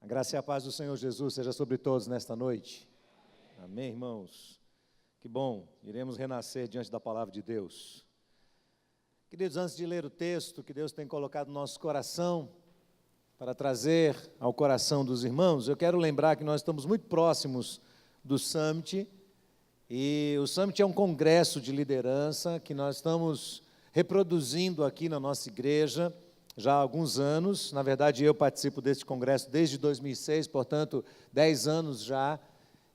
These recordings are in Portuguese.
A graça e a paz do Senhor Jesus seja sobre todos nesta noite. Amém, irmãos? Que bom, iremos renascer diante da palavra de Deus. Queridos, antes de ler o texto que Deus tem colocado no nosso coração, para trazer ao coração dos irmãos, eu quero lembrar que nós estamos muito próximos do Summit, e o Summit é um congresso de liderança que nós estamos reproduzindo aqui na nossa igreja, já há alguns anos. Na verdade, eu participo deste congresso desde 2006, portanto, 10 anos já,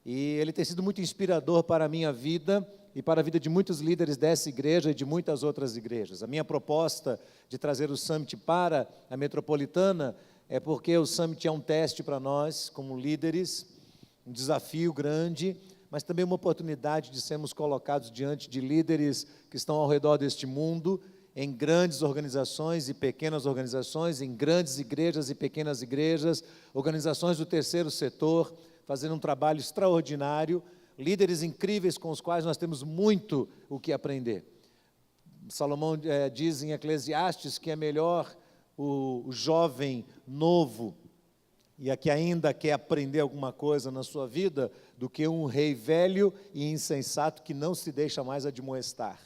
e ele tem sido muito inspirador para a minha vida e para a vida de muitos líderes dessa igreja e de muitas outras igrejas. A minha proposta de trazer o Summit para a metropolitana é porque o Summit é um teste para nós, como líderes, um desafio grande, mas também uma oportunidade de sermos colocados diante de líderes que estão ao redor deste mundo, em grandes organizações e pequenas organizações, em grandes igrejas e pequenas igrejas, organizações do terceiro setor, fazendo um trabalho extraordinário, líderes incríveis com os quais nós temos muito o que aprender. Salomão diz em Eclesiastes que é melhor o jovem novo, e que ainda quer aprender alguma coisa na sua vida, do que um rei velho e insensato que não se deixa mais admoestar.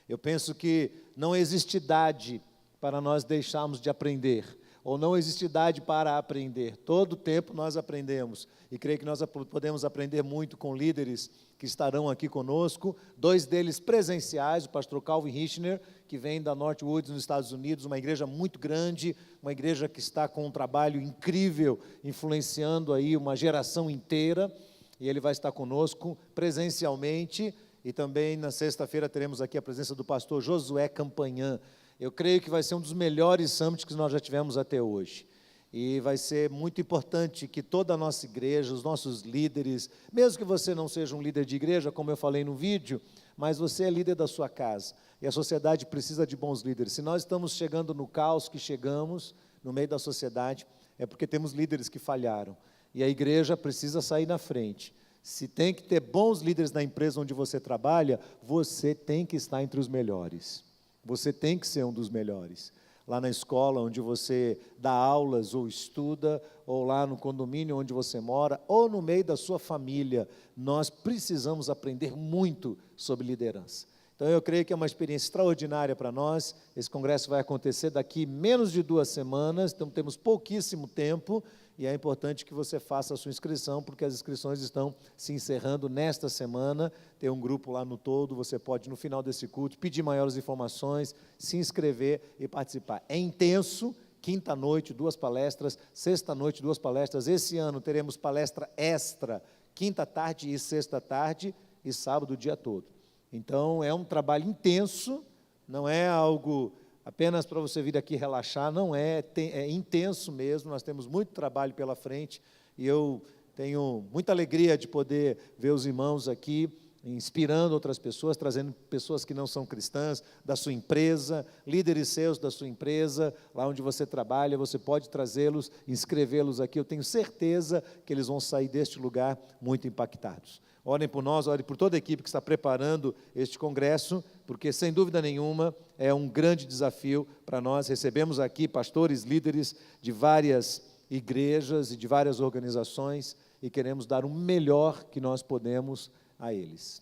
Eu penso que não existe idade para nós deixarmos de aprender, ou não existe idade para aprender. Todo tempo nós aprendemos, e creio que nós podemos aprender muito com líderes que estarão aqui conosco, 2 deles presenciais, o pastor Calvin Richner, que vem da Northwoods, nos Estados Unidos, uma igreja muito grande, uma igreja que está com um trabalho incrível, influenciando aí uma geração inteira, e ele vai estar conosco presencialmente. E também na sexta-feira teremos aqui a presença do pastor Josué Campanhã. Eu creio que vai ser um dos melhores summits que nós já tivemos até hoje. E vai ser muito importante que toda a nossa igreja, os nossos líderes, mesmo que você não seja um líder de igreja, como eu falei no vídeo, mas você é líder da sua casa. E a sociedade precisa de bons líderes. Se nós estamos chegando no caos que chegamos, no meio da sociedade, é porque temos líderes que falharam. E a igreja precisa sair na frente. Se tem que ter bons líderes na empresa onde você trabalha, você tem que estar entre os melhores. Você tem que ser um dos melhores. Lá na escola onde você dá aulas ou estuda, ou lá no condomínio onde você mora, ou no meio da sua família, nós precisamos aprender muito sobre liderança. Então eu creio que é uma experiência extraordinária para nós. Esse congresso vai acontecer daqui menos de 2 semanas, então temos pouquíssimo tempo, e é importante que você faça a sua inscrição, porque as inscrições estão se encerrando nesta semana. Tem um grupo lá no todo, você pode, no final desse culto, pedir maiores informações, se inscrever e participar. É intenso, quinta-noite, 2 palestras, sexta-noite, 2 palestras. Esse ano teremos palestra extra, quinta-tarde e sexta-tarde, e sábado o dia todo. Então, é um trabalho intenso, não é algo apenas para você vir aqui relaxar, não é, é intenso mesmo. Nós temos muito trabalho pela frente, e eu tenho muita alegria de poder ver os irmãos aqui, inspirando outras pessoas, trazendo pessoas que não são cristãs, da sua empresa, líderes seus da sua empresa, lá onde você trabalha, você pode trazê-los, inscrevê-los aqui. Eu tenho certeza que eles vão sair deste lugar muito impactados. Orem por nós, orem por toda a equipe que está preparando este congresso, porque, sem dúvida nenhuma, é um grande desafio para nós. Recebemos aqui pastores, líderes de várias igrejas e de várias organizações, e queremos dar o melhor que nós podemos a eles.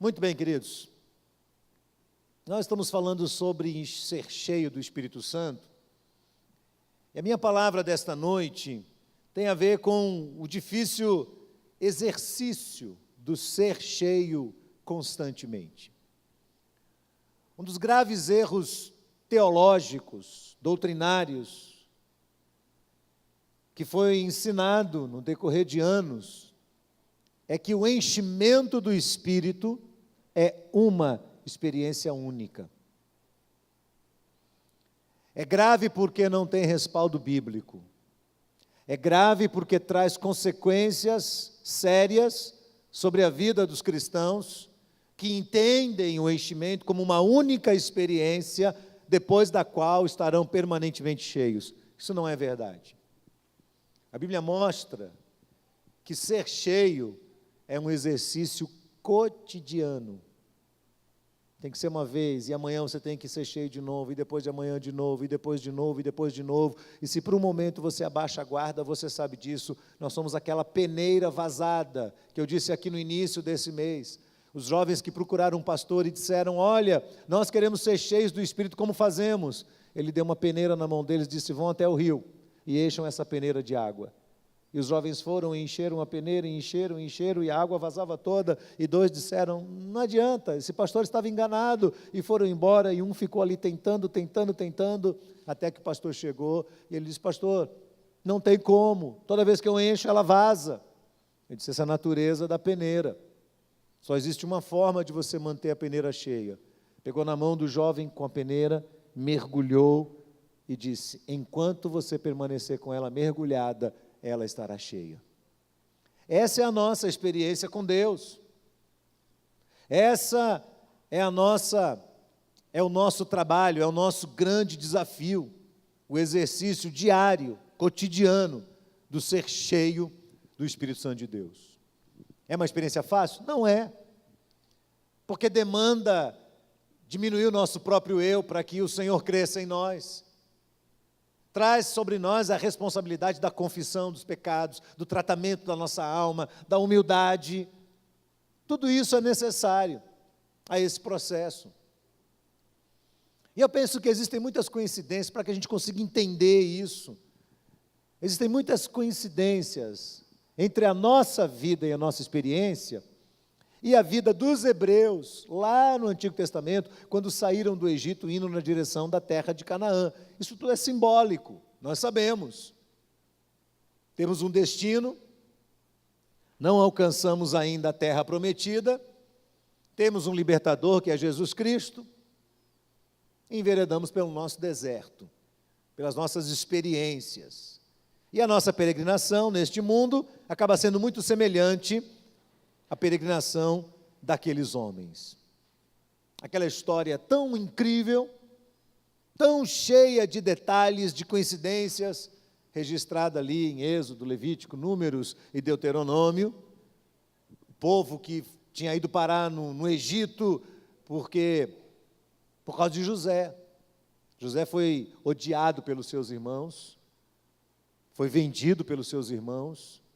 Muito bem, queridos. Nós estamos falando sobre ser cheio do Espírito Santo, e a minha palavra desta noite tem a ver com o difícil exercício do ser cheio constantemente. Um dos graves erros teológicos, doutrinários, que foi ensinado no decorrer de anos, é que o enchimento do Espírito é uma experiência única. É grave porque não tem respaldo bíblico. É grave porque traz consequências sérias sobre a vida dos cristãos que entendem o enchimento como uma única experiência, depois da qual estarão permanentemente cheios. Isso não é verdade. A Bíblia mostra que ser cheio é um exercício cotidiano. tem que ser uma vez, e amanhã você tem que ser cheio de novo, e depois de amanhã de novo, e depois de novo, e depois de novo. E se por um momento você abaixa a guarda, você sabe disso, nós somos aquela peneira vazada, que eu disse aqui no início desse mês. Os jovens que procuraram um pastor e disseram, olha, nós queremos ser cheios do Espírito, como fazemos? Ele deu uma peneira na mão deles e disse, vão até o rio, e enchem essa peneira de água. E os jovens foram e encheram a peneira, e encheram, e a água vazava toda, e 2 disseram, não adianta, esse pastor estava enganado, e foram embora, e um ficou ali tentando, até que o pastor chegou, e ele disse, pastor, não tem como, toda vez que eu encho, ela vaza. Ele disse, essa é a natureza da peneira, só existe uma forma de você manter a peneira cheia. Pegou na mão do jovem com a peneira, mergulhou, e disse, enquanto você permanecer com ela mergulhada, ela estará cheia. Essa é a nossa experiência com Deus. Essa é o nosso trabalho, é o nosso grande desafio, o exercício diário, cotidiano, do ser cheio do Espírito Santo de Deus. É uma experiência fácil? Não é, porque demanda diminuir o nosso próprio eu para que o Senhor cresça em nós. Traz sobre nós a responsabilidade da confissão dos pecados, do tratamento da nossa alma, da humildade. Tudo isso é necessário a esse processo. E eu penso que existem muitas coincidências para que a gente consiga entender isso. Existem muitas coincidências entre a nossa vida e a nossa experiência e a vida dos hebreus, lá no Antigo Testamento, quando saíram do Egito, indo na direção da terra de Canaã. Isso tudo é simbólico, nós sabemos. Temos um destino, não alcançamos ainda a terra prometida, temos um libertador, que é Jesus Cristo, e enveredamos pelo nosso deserto, pelas nossas experiências. E a nossa peregrinação neste mundo acaba sendo muito semelhante a peregrinação daqueles homens. Aquela história tão incrível, tão cheia de detalhes, de coincidências, registrada ali em Êxodo, Levítico, Números e Deuteronômio. O povo que tinha ido parar no Egito por causa de José. José foi odiado pelos seus irmãos, foi vendido pelos seus irmãos,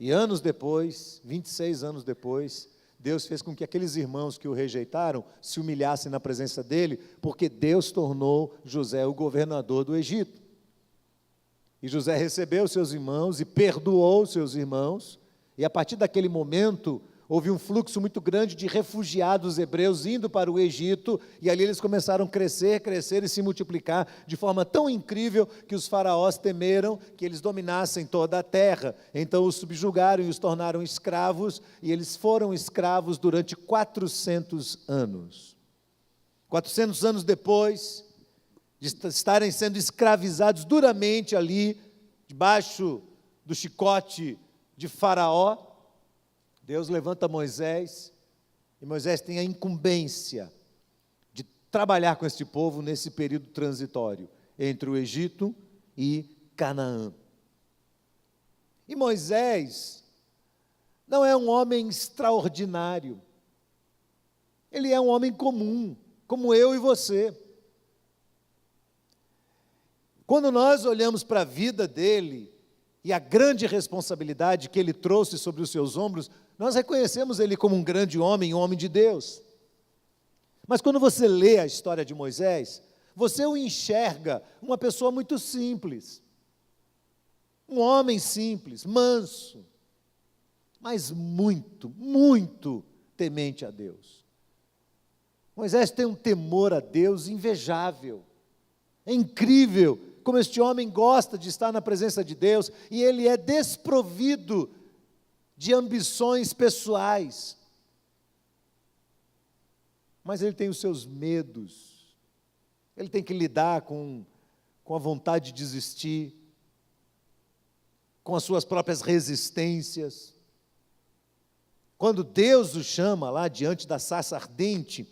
e anos depois, 26 anos depois, Deus fez com que aqueles irmãos que o rejeitaram se humilhassem na presença dele, porque Deus tornou José o governador do Egito. E José recebeu seus irmãos e perdoou seus irmãos, e a partir daquele momento, houve um fluxo muito grande de refugiados hebreus indo para o Egito, e ali eles começaram a crescer e se multiplicar de forma tão incrível que os faraós temeram que eles dominassem toda a terra. Então os subjugaram e os tornaram escravos, e eles foram escravos durante 400 anos. 400 anos depois de estarem sendo escravizados duramente ali, debaixo do chicote de Faraó, Deus levanta Moisés, e Moisés tem a incumbência de trabalhar com este povo nesse período transitório, entre o Egito e Canaã. E Moisés não é um homem extraordinário, ele é um homem comum, como eu e você. Quando nós olhamos para a vida dele, e a grande responsabilidade que ele trouxe sobre os seus ombros, nós reconhecemos ele como um grande homem, um homem de Deus. Mas quando você lê a história de Moisés, você o enxerga uma pessoa muito simples, um homem simples, manso, mas muito, muito temente a Deus. Moisés tem um temor a Deus invejável, é incrível como este homem gosta de estar na presença de Deus, e ele é desprovido de ambições pessoais. Mas ele tem os seus medos, ele tem que lidar com a vontade de desistir, com as suas próprias resistências. Quando Deus o chama lá diante da sarça ardente,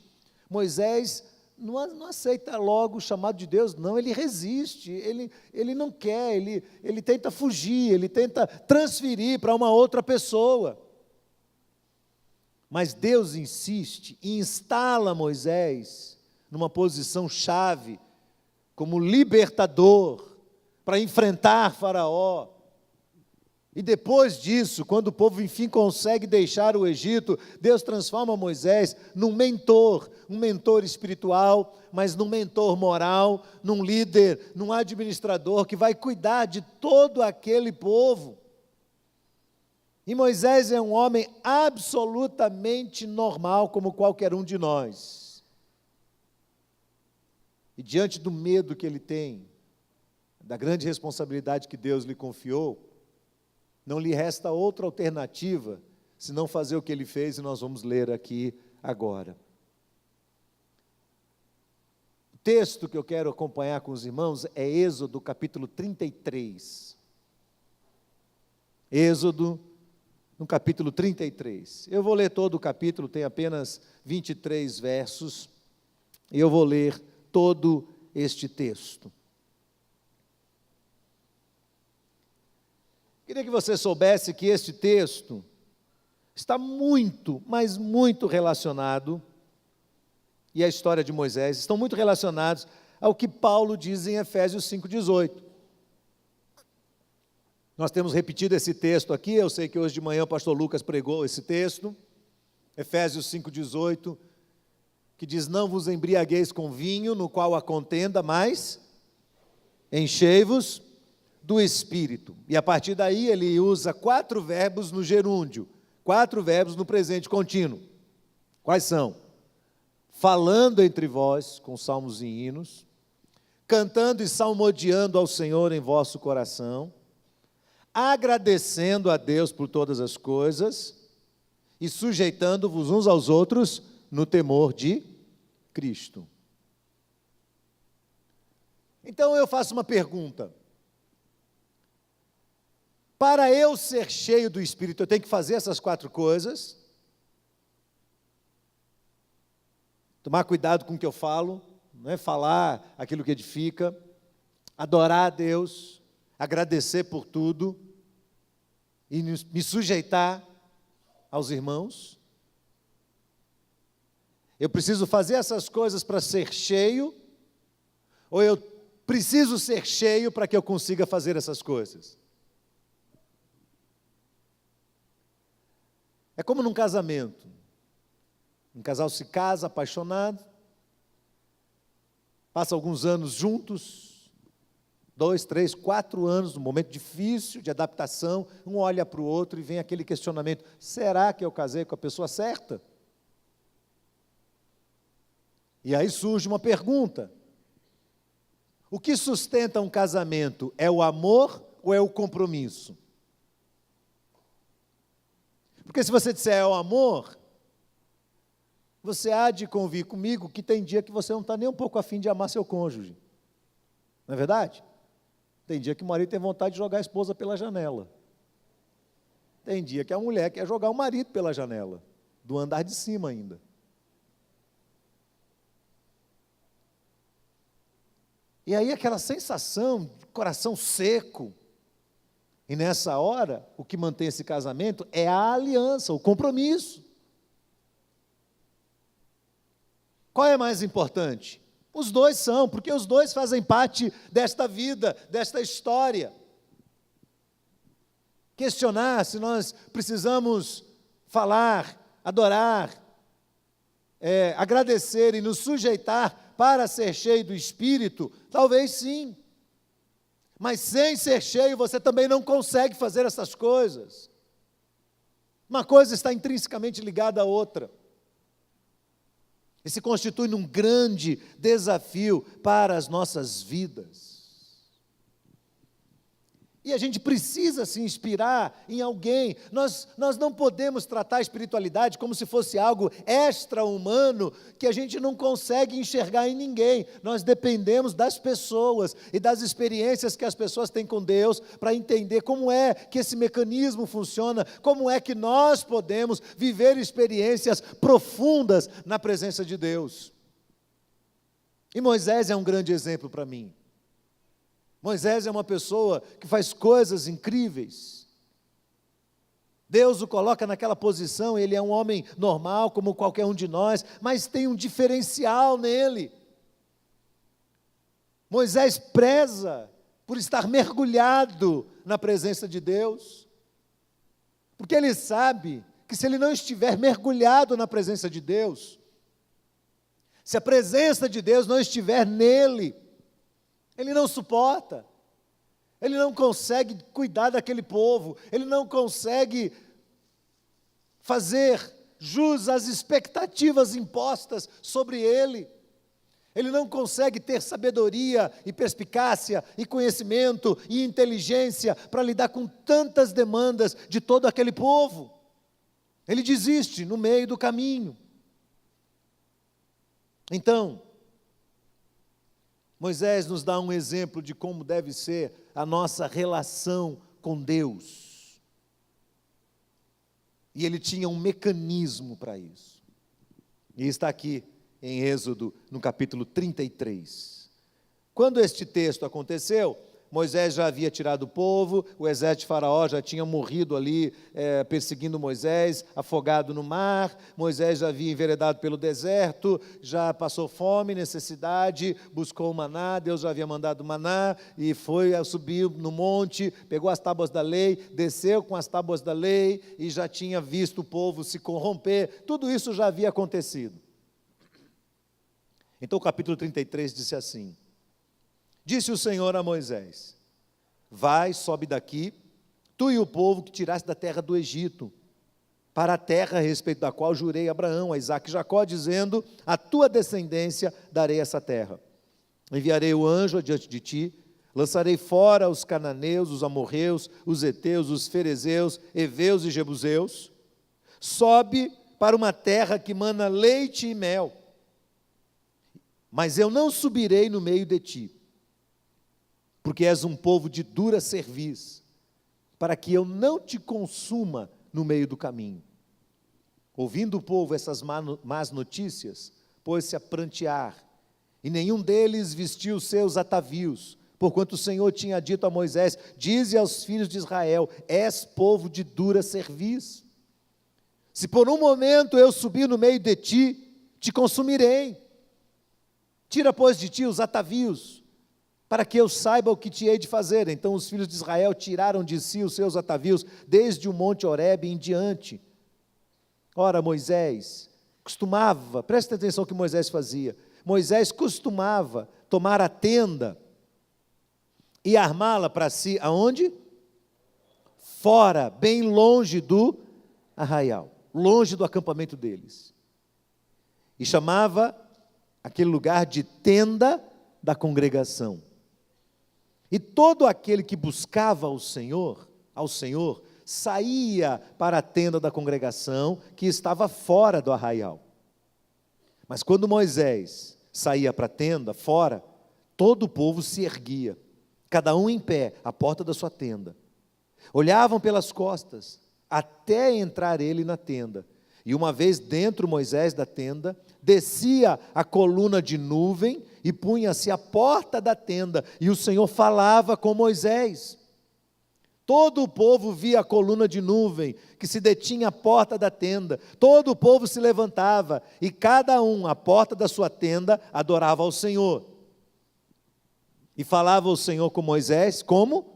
Moisés não aceita logo o chamado de Deus, não, ele resiste, ele não quer, ele tenta fugir, ele tenta transferir para uma outra pessoa. Mas Deus insiste e instala Moisés numa posição chave, como libertador, para enfrentar Faraó. E depois disso, quando o povo enfim consegue deixar o Egito, Deus transforma Moisés num mentor, um mentor espiritual, mas num mentor moral, num líder, num administrador que vai cuidar de todo aquele povo. E Moisés é um homem absolutamente normal, como qualquer um de nós. E diante do medo que ele tem, da grande responsabilidade que Deus lhe confiou, não lhe resta outra alternativa, senão fazer o que ele fez, e nós vamos ler aqui agora. O texto que eu quero acompanhar com os irmãos é Êxodo, capítulo 33. Êxodo, no capítulo 33. Eu vou ler todo o capítulo, tem apenas 23 versos, e eu vou ler todo este texto. Queria que você soubesse que este texto está muito, mas muito relacionado, e a história de Moisés, estão muito relacionados ao que Paulo diz em Efésios 5,18. Nós temos repetido esse texto aqui, eu sei que hoje de manhã o pastor Lucas pregou esse texto, Efésios 5,18, que diz: não vos embriagueis com vinho, no qual há contenda, mas enchei-vos do Espírito. E a partir daí ele usa 4 verbos no gerúndio, 4 verbos no presente contínuo. Quais são? Falando entre vós com salmos e hinos, cantando e salmodiando ao Senhor em vosso coração, agradecendo a Deus por todas as coisas e sujeitando-vos uns aos outros no temor de Cristo. Então eu faço uma pergunta. Para eu ser cheio do Espírito, eu tenho que fazer essas 4 coisas. Tomar cuidado com o que eu falo, não é falar aquilo que edifica, adorar a Deus, agradecer por tudo e me sujeitar aos irmãos. Eu preciso fazer essas coisas para ser cheio, ou eu preciso ser cheio para que eu consiga fazer essas coisas? É como num casamento. Um casal se casa apaixonado, passa alguns anos juntos, 2, 3, 4 anos, num momento difícil de adaptação, um olha para o outro e vem aquele questionamento: será que eu casei com a pessoa certa? E aí surge uma pergunta: o que sustenta um casamento? É o amor ou é o compromisso? Porque se você disser é o amor, você há de convir comigo que tem dia que você não está nem um pouco afim de amar seu cônjuge. Não é verdade? Tem dia que o marido tem vontade de jogar a esposa pela janela. Tem dia que a mulher quer jogar o marido pela janela, do andar de cima ainda. E aí aquela sensação de coração seco. E nessa hora, o que mantém esse casamento é a aliança, o compromisso. Qual é mais importante? Os dois são, porque os dois fazem parte desta vida, desta história. Questionar se nós precisamos falar, adorar, agradecer e nos sujeitar para ser cheio do Espírito, talvez sim. Mas sem ser cheio, você também não consegue fazer essas coisas. Uma coisa está intrinsecamente ligada à outra. E se constitui num grande desafio para as nossas vidas. E a gente precisa se inspirar em alguém. Nós não podemos tratar a espiritualidade como se fosse algo extra-humano que a gente não consegue enxergar em ninguém. Nós dependemos das pessoas e das experiências que as pessoas têm com Deus para entender como é que esse mecanismo funciona, como é que nós podemos viver experiências profundas na presença de Deus. E Moisés é um grande exemplo para mim. Moisés é uma pessoa que faz coisas incríveis. Deus o coloca naquela posição, ele é um homem normal, como qualquer um de nós, mas tem um diferencial nele. Moisés preza por estar mergulhado na presença de Deus, porque ele sabe que se ele não estiver mergulhado na presença de Deus, se a presença de Deus não estiver nele, ele não suporta, ele não consegue cuidar daquele povo, ele não consegue fazer jus às expectativas impostas sobre ele. Ele não consegue ter sabedoria e perspicácia e conhecimento e inteligência para lidar com tantas demandas de todo aquele povo. Ele desiste no meio do caminho. Então, Moisés nos dá um exemplo de como deve ser a nossa relação com Deus. E ele tinha um mecanismo para isso. E está aqui em Êxodo, no capítulo 33. Quando este texto aconteceu, Moisés já havia tirado o povo, o exército de Faraó já tinha morrido ali, perseguindo Moisés, afogado no mar. Moisés já havia enveredado pelo deserto, já passou fome, necessidade, buscou o maná, Deus já havia mandado maná, e subiu no monte, pegou as tábuas da lei, desceu com as tábuas da lei, e já tinha visto o povo se corromper. Tudo isso já havia acontecido. Então o capítulo 33 disse assim: disse o Senhor a Moisés: vai, sobe daqui, tu e o povo que tiraste da terra do Egito, para a terra a respeito da qual jurei a Abraão, a Isaque e Jacó, dizendo: a tua descendência darei essa terra. Enviarei o anjo adiante de ti, lançarei fora os cananeus, os amorreus, os heteus, os ferezeus, heveus e jebuseus. Sobe para uma terra que mana leite e mel. Mas eu não subirei no meio de ti, porque és um povo de dura cerviz, para que eu não te consuma no meio do caminho. Ouvindo o povo essas más notícias, pôs-se a prantear, e nenhum deles vestiu seus atavios, porquanto o Senhor tinha dito a Moisés: dize aos filhos de Israel: és povo de dura cerviz. Se por um momento eu subir no meio de ti, te consumirei. Tira, pois, de ti os atavios, para que eu saiba o que te hei de fazer. Então os filhos de Israel tiraram de si os seus atavios, desde o monte Horebe em diante. Ora, Moisés costumava, presta atenção no que Moisés fazia, Moisés costumava tomar a tenda e armá-la para si, aonde? Fora, bem longe do arraial, longe do acampamento deles. E chamava aquele lugar de tenda da congregação. E todo aquele que buscava ao Senhor, saía para a tenda da congregação, que estava fora do arraial. Mas quando Moisés saía para a tenda, fora, todo o povo se erguia, cada um em pé, à porta da sua tenda. Olhavam pelas costas, até entrar ele na tenda. E uma vez dentro Moisés da tenda, descia a coluna de nuvem e punha-se à porta da tenda, e o Senhor falava com Moisés. Todo o povo via a coluna de nuvem que se detinha à porta da tenda, todo o povo se levantava, e cada um à porta da sua tenda adorava ao Senhor. E falava o Senhor com Moisés, como?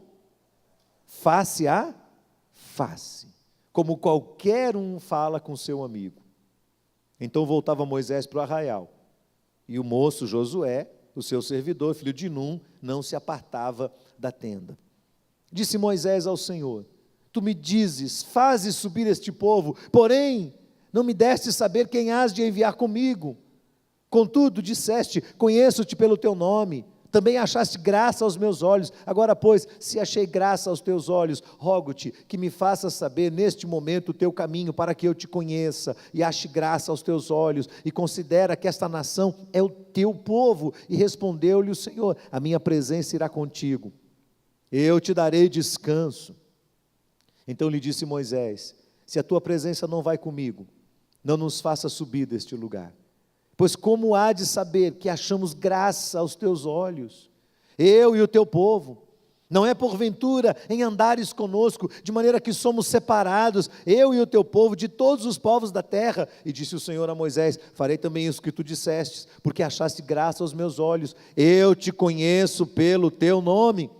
Face a face, como qualquer um fala com seu amigo. Então voltava Moisés para o arraial, e o moço Josué, o seu servidor, filho de Num, não se apartava da tenda. Disse Moisés ao Senhor: tu me dizes, fazes subir este povo, porém não me deste saber quem hás de enviar comigo. Contudo disseste: conheço-te pelo teu nome, também achaste graça aos meus olhos. Agora, pois, se achei graça aos teus olhos, rogo-te que me faças saber neste momento o teu caminho, para que eu te conheça e ache graça aos teus olhos, e considera que esta nação é o teu povo. E respondeu-lhe o Senhor: a minha presença irá contigo, eu te darei descanso. Então lhe disse Moisés: se a tua presença não vai comigo, não nos faça subir deste lugar. Pois como há de saber que achamos graça aos teus olhos, eu e o teu povo? Não é porventura em andares conosco, de maneira que somos separados, eu e o teu povo, de todos os povos da terra. E disse o Senhor a Moisés: farei também isso que tu dissestes, porque achaste graça aos meus olhos, eu te conheço pelo teu nome.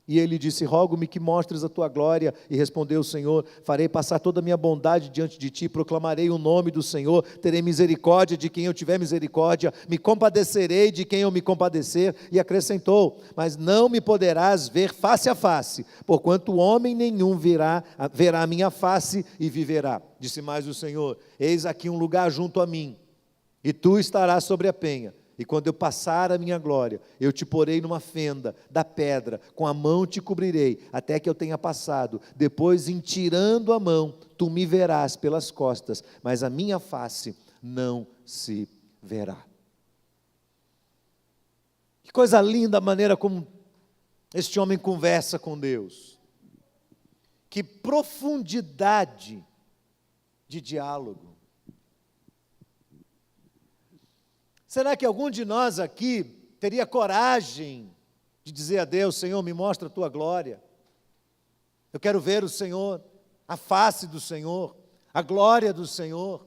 E ele disse: rogo-me que mostres a tua glória. E respondeu o Senhor: farei passar toda a minha bondade diante de ti, proclamarei o nome do Senhor, terei misericórdia de quem eu tiver misericórdia, me compadecerei de quem eu me compadecer. E acrescentou: mas não me poderás ver face a face, porquanto homem nenhum verá a minha face e viverá. Disse mais o Senhor: eis aqui um lugar junto a mim, e tu estarás sobre a penha. E quando eu passar a minha glória, eu te porei numa fenda da pedra, com a mão te cobrirei, até que eu tenha passado. Depois, em tirando a mão, tu me verás pelas costas, mas a minha face não se verá. Que coisa linda a maneira como este homem conversa com Deus. Que profundidade de diálogo. Será que algum de nós aqui teria coragem de dizer a Deus: Senhor, me mostra a tua glória, eu quero ver o Senhor, a face do Senhor, a glória do Senhor?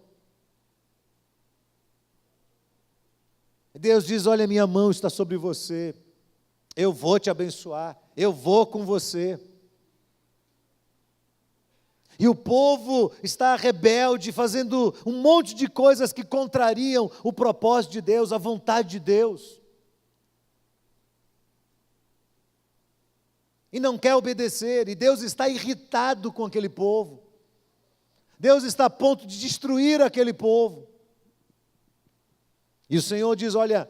Deus diz: olha, minha mão está sobre você, eu vou te abençoar, eu vou com você. E o povo está rebelde, fazendo um monte de coisas que contrariam o propósito de Deus, a vontade de Deus. E não quer obedecer, e Deus está irritado com aquele povo. Deus está a ponto de destruir aquele povo. E o Senhor diz: olha,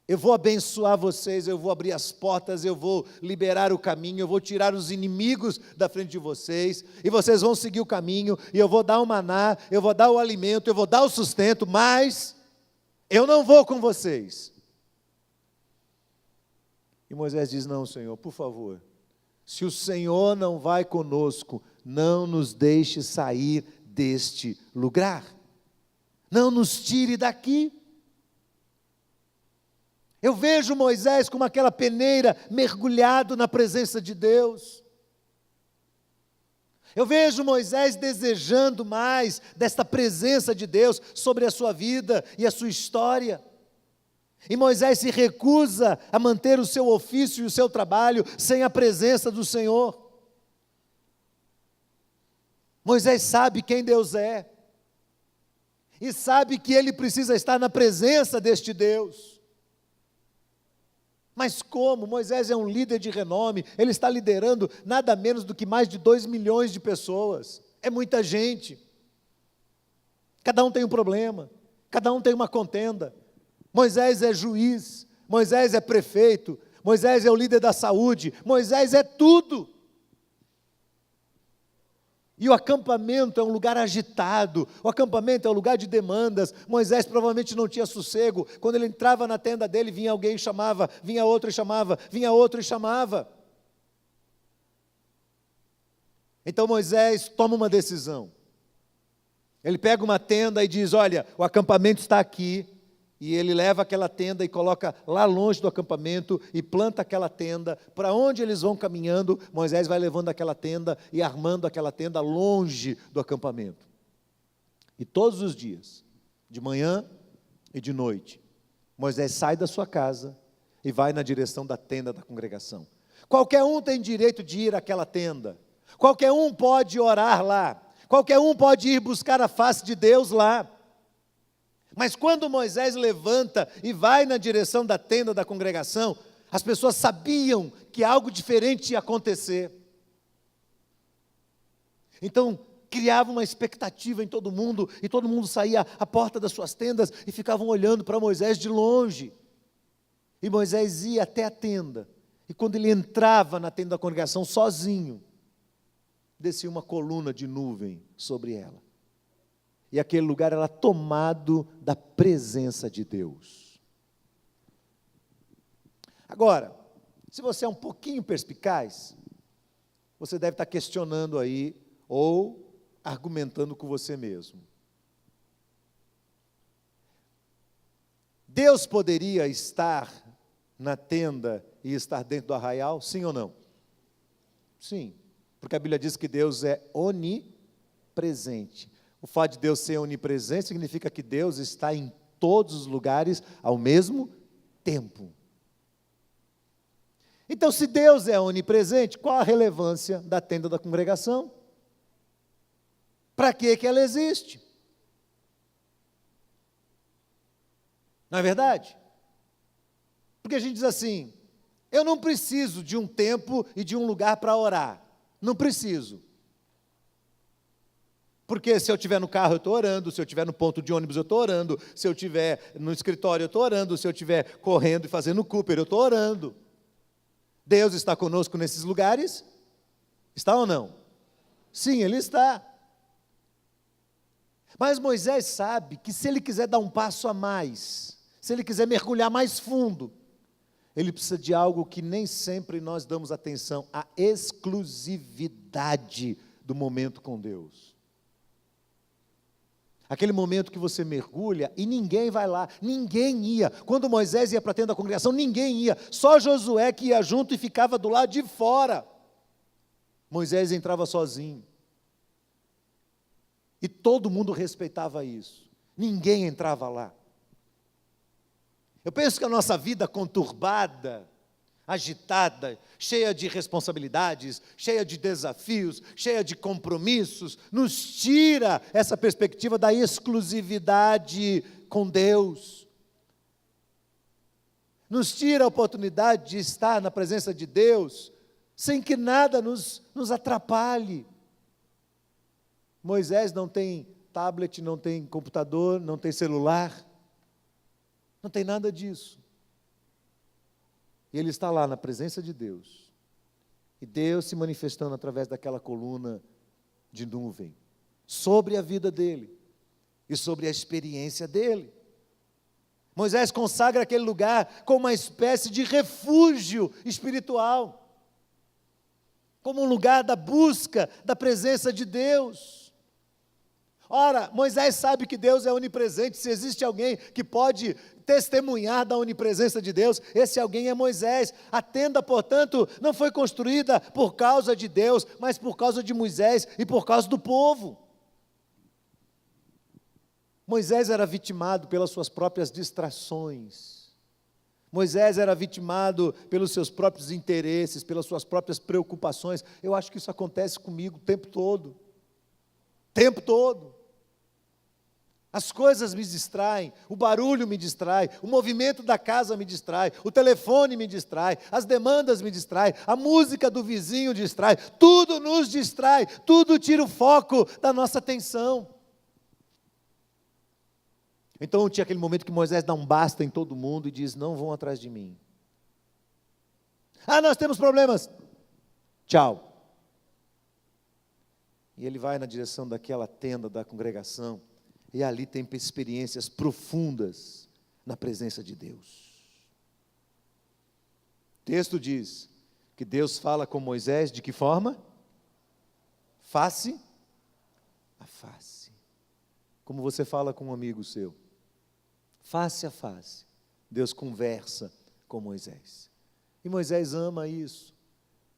eu vou abençoar vocês, eu vou abrir as portas, eu vou liberar o caminho, eu vou tirar os inimigos da frente de vocês, e vocês vão seguir o caminho, e eu vou dar o maná, eu vou dar o alimento, eu vou dar o sustento, mas eu não vou com vocês. E Moisés diz: não, Senhor, por favor, se o Senhor não vai conosco, não nos deixe sair deste lugar, não nos tire daqui. Eu vejo Moisés como aquela peneira mergulhado na presença de Deus. Eu vejo Moisés desejando mais desta presença de Deus sobre a sua vida e a sua história. E Moisés se recusa a manter o seu ofício e o seu trabalho sem a presença do Senhor. Moisés sabe quem Deus é. E sabe que ele precisa estar na presença deste Deus. Mas como? Moisés é um líder de renome, ele está liderando nada menos do que mais de 2 milhões de pessoas. É muita gente. Cada um tem um problema, cada um tem uma contenda. Moisés é juiz, Moisés é prefeito, Moisés é o líder da saúde, Moisés é tudo. E o acampamento é um lugar agitado, o acampamento é um lugar de demandas. Moisés provavelmente não tinha sossego. Quando ele entrava na tenda dele, vinha alguém e chamava, vinha outro e chamava, vinha outro e chamava. Então Moisés toma uma decisão. Ele pega uma tenda e diz: olha, o acampamento está aqui. E ele leva aquela tenda e coloca lá longe do acampamento e planta aquela tenda. Para onde eles vão caminhando, Moisés vai levando aquela tenda e armando aquela tenda longe do acampamento. E todos os dias, de manhã e de noite, Moisés sai da sua casa e vai na direção da tenda da congregação. Qualquer um tem direito de ir àquela tenda. Qualquer um pode orar lá. Qualquer um pode ir buscar a face de Deus lá. Mas quando Moisés levanta e vai na direção da tenda da congregação, as pessoas sabiam que algo diferente ia acontecer. Então, criava uma expectativa em todo mundo, e todo mundo saía à porta das suas tendas e ficavam olhando para Moisés de longe. E Moisés ia até a tenda, e quando ele entrava na tenda da congregação sozinho, descia uma coluna de nuvem sobre ela. E aquele lugar era tomado da presença de Deus. Agora, se você é um pouquinho perspicaz, você deve estar questionando aí, ou argumentando com você mesmo. Deus poderia estar na tenda e estar dentro do arraial, sim ou não? Sim, porque a Bíblia diz que Deus é onipresente. O fato de Deus ser onipresente significa que Deus está em todos os lugares ao mesmo tempo. Então, se Deus é onipresente, qual a relevância da tenda da congregação? Para que ela existe? Não é verdade? Porque a gente diz assim, eu não preciso de um tempo e de um lugar para orar. Não preciso. Porque se eu estiver no carro, eu estou orando, se eu estiver no ponto de ônibus, eu estou orando, se eu estiver no escritório, eu estou orando, se eu estiver correndo e fazendo Cooper, eu estou orando. Deus está conosco nesses lugares? Está ou não? Sim, Ele está. Mas Moisés sabe que se ele quiser dar um passo a mais, se ele quiser mergulhar mais fundo, ele precisa de algo que nem sempre nós damos atenção, a exclusividade do momento com Deus. Aquele momento que você mergulha e ninguém vai lá, ninguém ia. Quando Moisés ia para a tenda da congregação, ninguém ia. Só Josué que ia junto e ficava do lado de fora. Moisés entrava sozinho. E todo mundo respeitava isso. Ninguém entrava lá. Eu penso que a nossa vida conturbada, agitada, cheia de responsabilidades, cheia de desafios, cheia de compromissos, nos tira essa perspectiva da exclusividade com Deus. Nos tira a oportunidade de estar na presença de Deus, sem que nada nos atrapalhe. Moisés não tem tablet, não tem computador, não tem celular, não tem nada disso. E ele está lá na presença de Deus. E Deus se manifestando através daquela coluna de nuvem, sobre a vida dele e sobre a experiência dele. Moisés consagra aquele lugar como uma espécie de refúgio espiritual, como um lugar da busca da presença de Deus. Ora, Moisés sabe que Deus é onipresente. Se existe alguém que pode testemunhar da onipresença de Deus, esse alguém é Moisés. A tenda, portanto, não foi construída por causa de Deus, mas por causa de Moisés e por causa do povo. Moisés era vitimado pelas suas próprias distrações. Moisés era vitimado pelos seus próprios interesses, pelas suas próprias preocupações. Eu acho que isso acontece comigo o tempo todo. O tempo todo. As coisas me distraem, o barulho me distrai, o movimento da casa me distrai, o telefone me distrai, as demandas me distraem, a música do vizinho distrai, tudo nos distrai, tudo tira o foco da nossa atenção. Então tinha aquele momento que Moisés dá um basta em todo mundo e diz, não vão atrás de mim. Ah, nós temos problemas. Tchau. E ele vai na direção daquela tenda da congregação, e ali tem experiências profundas na presença de Deus. O texto diz que Deus fala com Moisés de que forma? Face a face. Como você fala com um amigo seu. Face a face. Deus conversa com Moisés. E Moisés ama isso.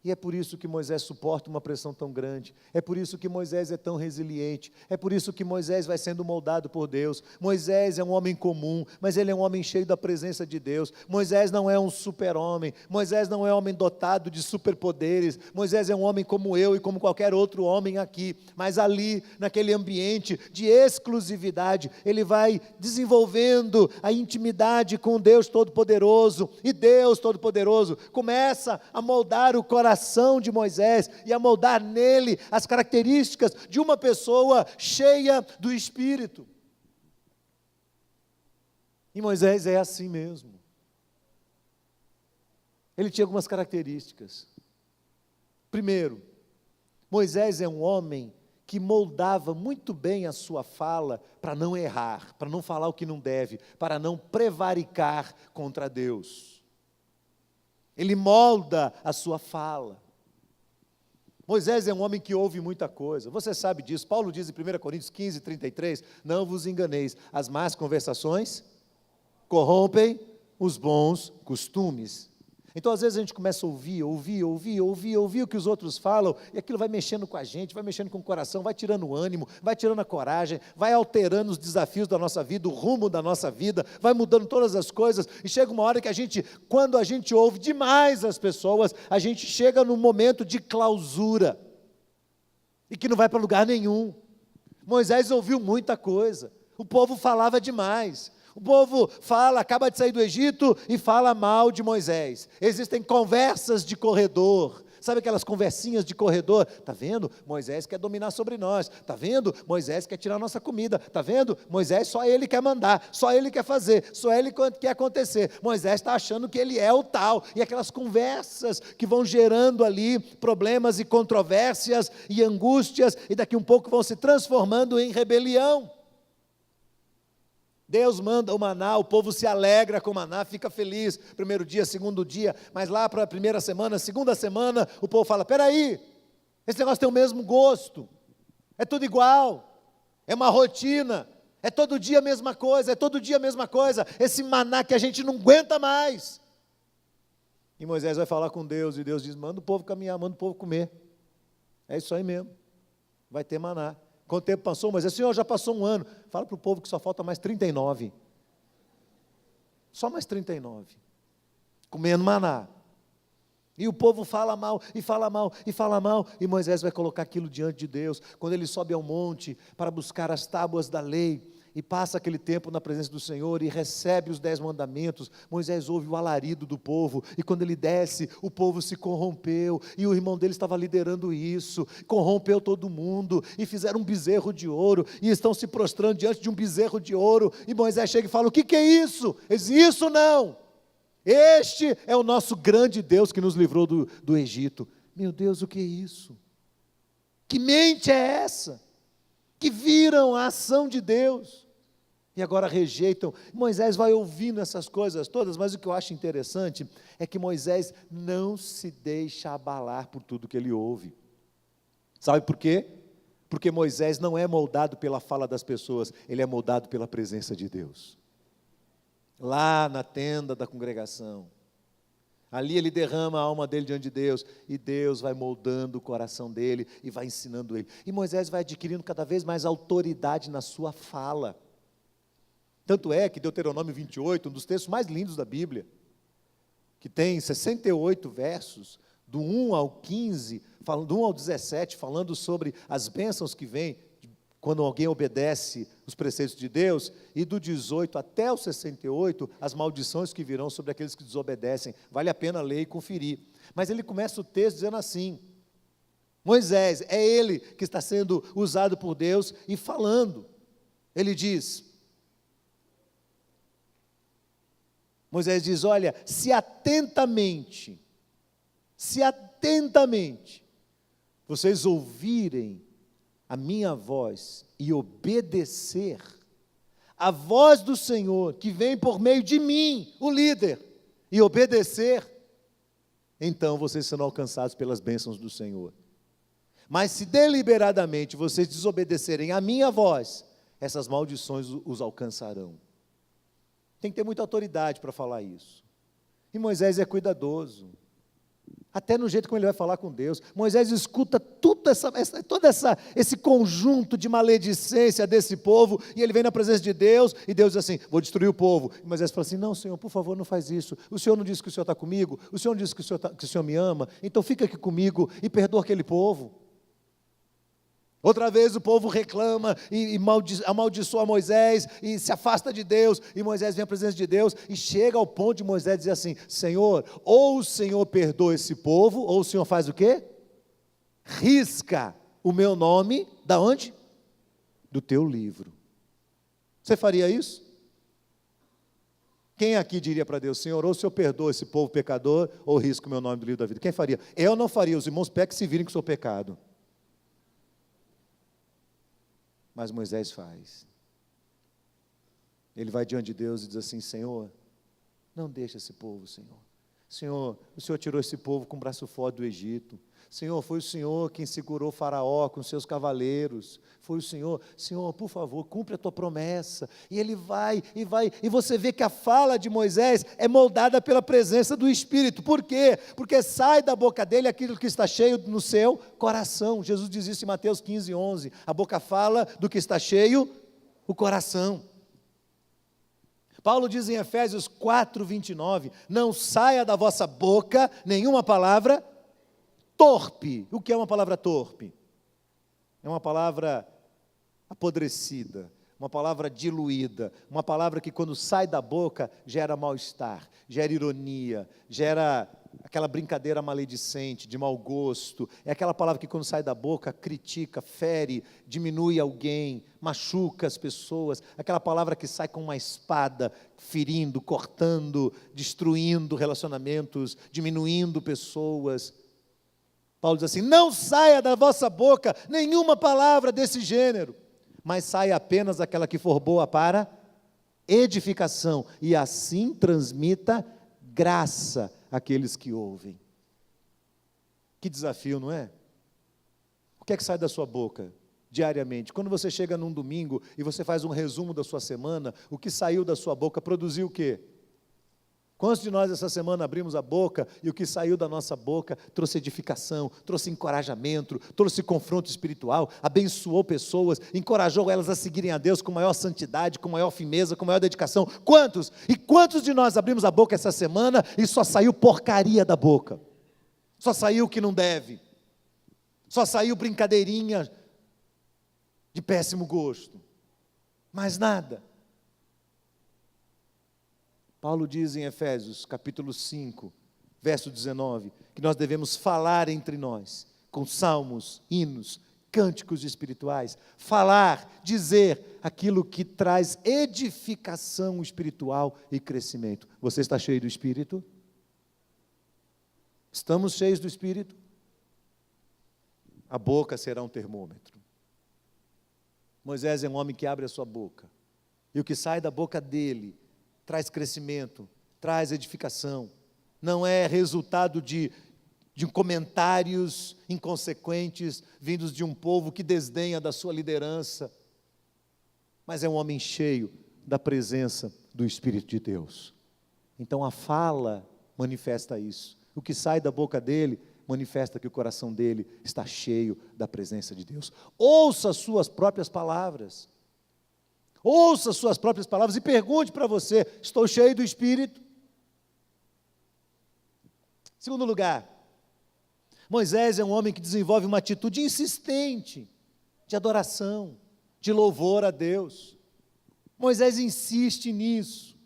E é por isso que Moisés suporta uma pressão tão grande, é por isso que Moisés é tão resiliente, é por isso que Moisés vai sendo moldado por Deus. Moisés é um homem comum, mas ele é um homem cheio da presença de Deus. Moisés não é um super-homem, Moisés não é um homem dotado de superpoderes, Moisés é um homem como eu e como qualquer outro homem aqui, mas ali, naquele ambiente de exclusividade, ele vai desenvolvendo a intimidade com Deus Todo-Poderoso, e Deus Todo-Poderoso começa a moldar o coração de Moisés e a moldar nele as características de uma pessoa cheia do Espírito. E Moisés é assim mesmo. Ele tinha algumas características. Primeiro, Moisés é um homem que moldava muito bem a sua fala para não errar, para não falar o que não deve, para não prevaricar contra Deus. Ele molda a sua fala. Moisés é um homem que ouve muita coisa, você sabe disso. Paulo diz em 1 Coríntios 15, 33, não vos enganeis, as más conversações corrompem os bons costumes. Então, às vezes, a gente começa a ouvir o que os outros falam, e aquilo vai mexendo com a gente, vai mexendo com o coração, vai tirando o ânimo, vai tirando a coragem, vai alterando os desafios da nossa vida, o rumo da nossa vida, vai mudando todas as coisas, e chega uma hora que quando a gente ouve demais as pessoas, a gente chega num momento de clausura, e que não vai para lugar nenhum. Moisés ouviu muita coisa, o povo falava demais. O povo acaba de sair do Egito e fala mal de Moisés. Existem conversas de corredor. Sabe aquelas conversinhas de corredor? Está vendo? Moisés quer dominar sobre nós. Está vendo? Moisés quer tirar a nossa comida. Está vendo? Moisés só ele quer mandar, só ele quer fazer, só ele quer acontecer. Moisés está achando que ele é o tal. E aquelas conversas que vão gerando ali problemas e controvérsias e angústias, e daqui um pouco vão se transformando em rebelião. Deus manda o maná, o povo se alegra com o maná, fica feliz, primeiro dia, segundo dia, mas lá para a primeira semana, segunda semana, o povo fala, peraí, esse negócio tem o mesmo gosto, é tudo igual, é uma rotina, é todo dia a mesma coisa, esse maná que a gente não aguenta mais. E Moisés vai falar com Deus, e Deus diz, manda o povo caminhar, manda o povo comer, é isso aí mesmo, vai ter maná. Quanto tempo passou? Mas o Senhor, já passou um ano. Fala para o povo que só falta mais 39. Só mais 39. Comendo maná. E o povo fala mal, e fala mal, e fala mal. E Moisés vai colocar aquilo diante de Deus. Quando ele sobe ao monte para buscar as tábuas da lei, e passa aquele tempo na presença do Senhor, e recebe os 10 mandamentos, Moisés ouve o alarido do povo, e quando ele desce, o povo se corrompeu, e o irmão dele estava liderando isso, corrompeu todo mundo, e fizeram um bezerro de ouro, e estão se prostrando diante de um bezerro de ouro, e Moisés chega e fala, o que é isso? Ele diz, isso não, este é o nosso grande Deus que nos livrou do Egito. Meu Deus, o que é isso? Que mente é essa? Que viram a ação de Deus, e agora rejeitam. Moisés vai ouvindo essas coisas todas, mas o que eu acho interessante, é que Moisés não se deixa abalar por tudo que ele ouve. Sabe por quê? Porque Moisés não é moldado pela fala das pessoas, ele é moldado pela presença de Deus. Lá na tenda da congregação, ali ele derrama a alma dele diante de Deus, e Deus vai moldando o coração dele, e vai ensinando ele, e Moisés vai adquirindo cada vez mais autoridade na sua fala, tanto é que Deuteronômio 28, um dos textos mais lindos da Bíblia, que tem 68 versos, do 1 ao 15, do 1 ao 17, falando sobre as bênçãos que vêm, quando alguém obedece os preceitos de Deus, e do 18 até o 68, as maldições que virão sobre aqueles que desobedecem. Vale a pena ler e conferir. Mas ele começa o texto dizendo assim, Moisés, é ele que está sendo usado por Deus e falando. Ele diz, Moisés diz, olha, se atentamente, vocês ouvirem a minha voz e obedecer a voz do Senhor, que vem por meio de mim, o líder, e obedecer, então vocês serão alcançados pelas bênçãos do Senhor. Mas se deliberadamente vocês desobedecerem a minha voz, essas maldições os alcançarão. Tem que ter muita autoridade para falar isso. E Moisés é cuidadoso. Até no jeito como ele vai falar com Deus. Moisés escuta todo esse conjunto de maledicência desse povo, e ele vem na presença de Deus, e Deus diz assim, vou destruir o povo. E Moisés fala assim, não, Senhor, por favor, não faz isso. O Senhor não disse que o Senhor está comigo? O Senhor não disse que o Senhor me ama? Então fica aqui comigo e perdoa aquele povo. Outra vez o povo reclama e amaldiçoa Moisés e se afasta de Deus, e Moisés vem à presença de Deus e chega ao ponto de Moisés dizer assim, Senhor, ou o Senhor perdoa esse povo, ou o Senhor faz o quê? Risca o meu nome, da onde? Do teu livro. Você faria isso? Quem aqui diria para Deus, Senhor, ou o Senhor perdoa esse povo pecador, ou risca o meu nome do livro da vida? Quem faria? Eu não faria, os irmãos pequem se virem que sou pecado. Mas Moisés faz. Ele vai diante de Deus e diz assim, Senhor, não deixa esse povo, Senhor. Senhor, o Senhor tirou esse povo com o braço forte do Egito. Senhor, foi o Senhor quem segurou Faraó com seus cavaleiros. Foi o Senhor. Senhor, por favor, cumpre a tua promessa. E ele vai, e você vê que a fala de Moisés é moldada pela presença do Espírito. Por quê? Porque sai da boca dele aquilo que está cheio no seu coração. Jesus diz isso em Mateus 15:11. A boca fala do que está cheio o coração. Paulo diz em Efésios 4:29, não saia da vossa boca nenhuma palavra torpe. O que é uma palavra torpe? É uma palavra apodrecida, uma palavra diluída, uma palavra que quando sai da boca gera mal-estar, gera ironia, gera aquela brincadeira maledicente, de mau gosto. É aquela palavra que quando sai da boca critica, fere, diminui alguém, machuca as pessoas. Aquela palavra que sai com uma espada, ferindo, cortando, destruindo relacionamentos, diminuindo pessoas. Paulo diz assim, não saia da vossa boca nenhuma palavra desse gênero, mas saia apenas aquela que for boa para edificação, e assim transmita graça àqueles que ouvem. Que desafio, não é? O que é que sai da sua boca diariamente? Quando você chega num domingo e você faz um resumo da sua semana, o que saiu da sua boca produziu o quê? Quantos de nós essa semana abrimos a boca e o que saiu da nossa boca trouxe edificação, trouxe encorajamento, trouxe confronto espiritual, abençoou pessoas, encorajou elas a seguirem a Deus com maior santidade, com maior firmeza, com maior dedicação? Quantos? E quantos de nós abrimos a boca essa semana e só saiu porcaria da boca? Só saiu o que não deve, só saiu brincadeirinha de péssimo gosto, mais nada. Paulo diz em Efésios, capítulo 5, verso 19, que nós devemos falar entre nós, com salmos, hinos, cânticos espirituais, falar, dizer aquilo que traz edificação espiritual e crescimento. Você está cheio do Espírito? Estamos cheios do Espírito? A boca será um termômetro. Moisés é um homem que abre a sua boca, e o que sai da boca dele traz crescimento, traz edificação, não é resultado de comentários inconsequentes, vindos de um povo que desdenha da sua liderança, mas é um homem cheio da presença do Espírito de Deus. Então a fala manifesta isso, o que sai da boca dele manifesta que o coração dele está cheio da presença de Deus. Ouça as suas próprias palavras. Ouça suas próprias palavras e pergunte para você, estou cheio do Espírito? Segundo lugar, Moisés é um homem que desenvolve uma atitude insistente de adoração, de louvor a Deus. Moisés insiste nisso.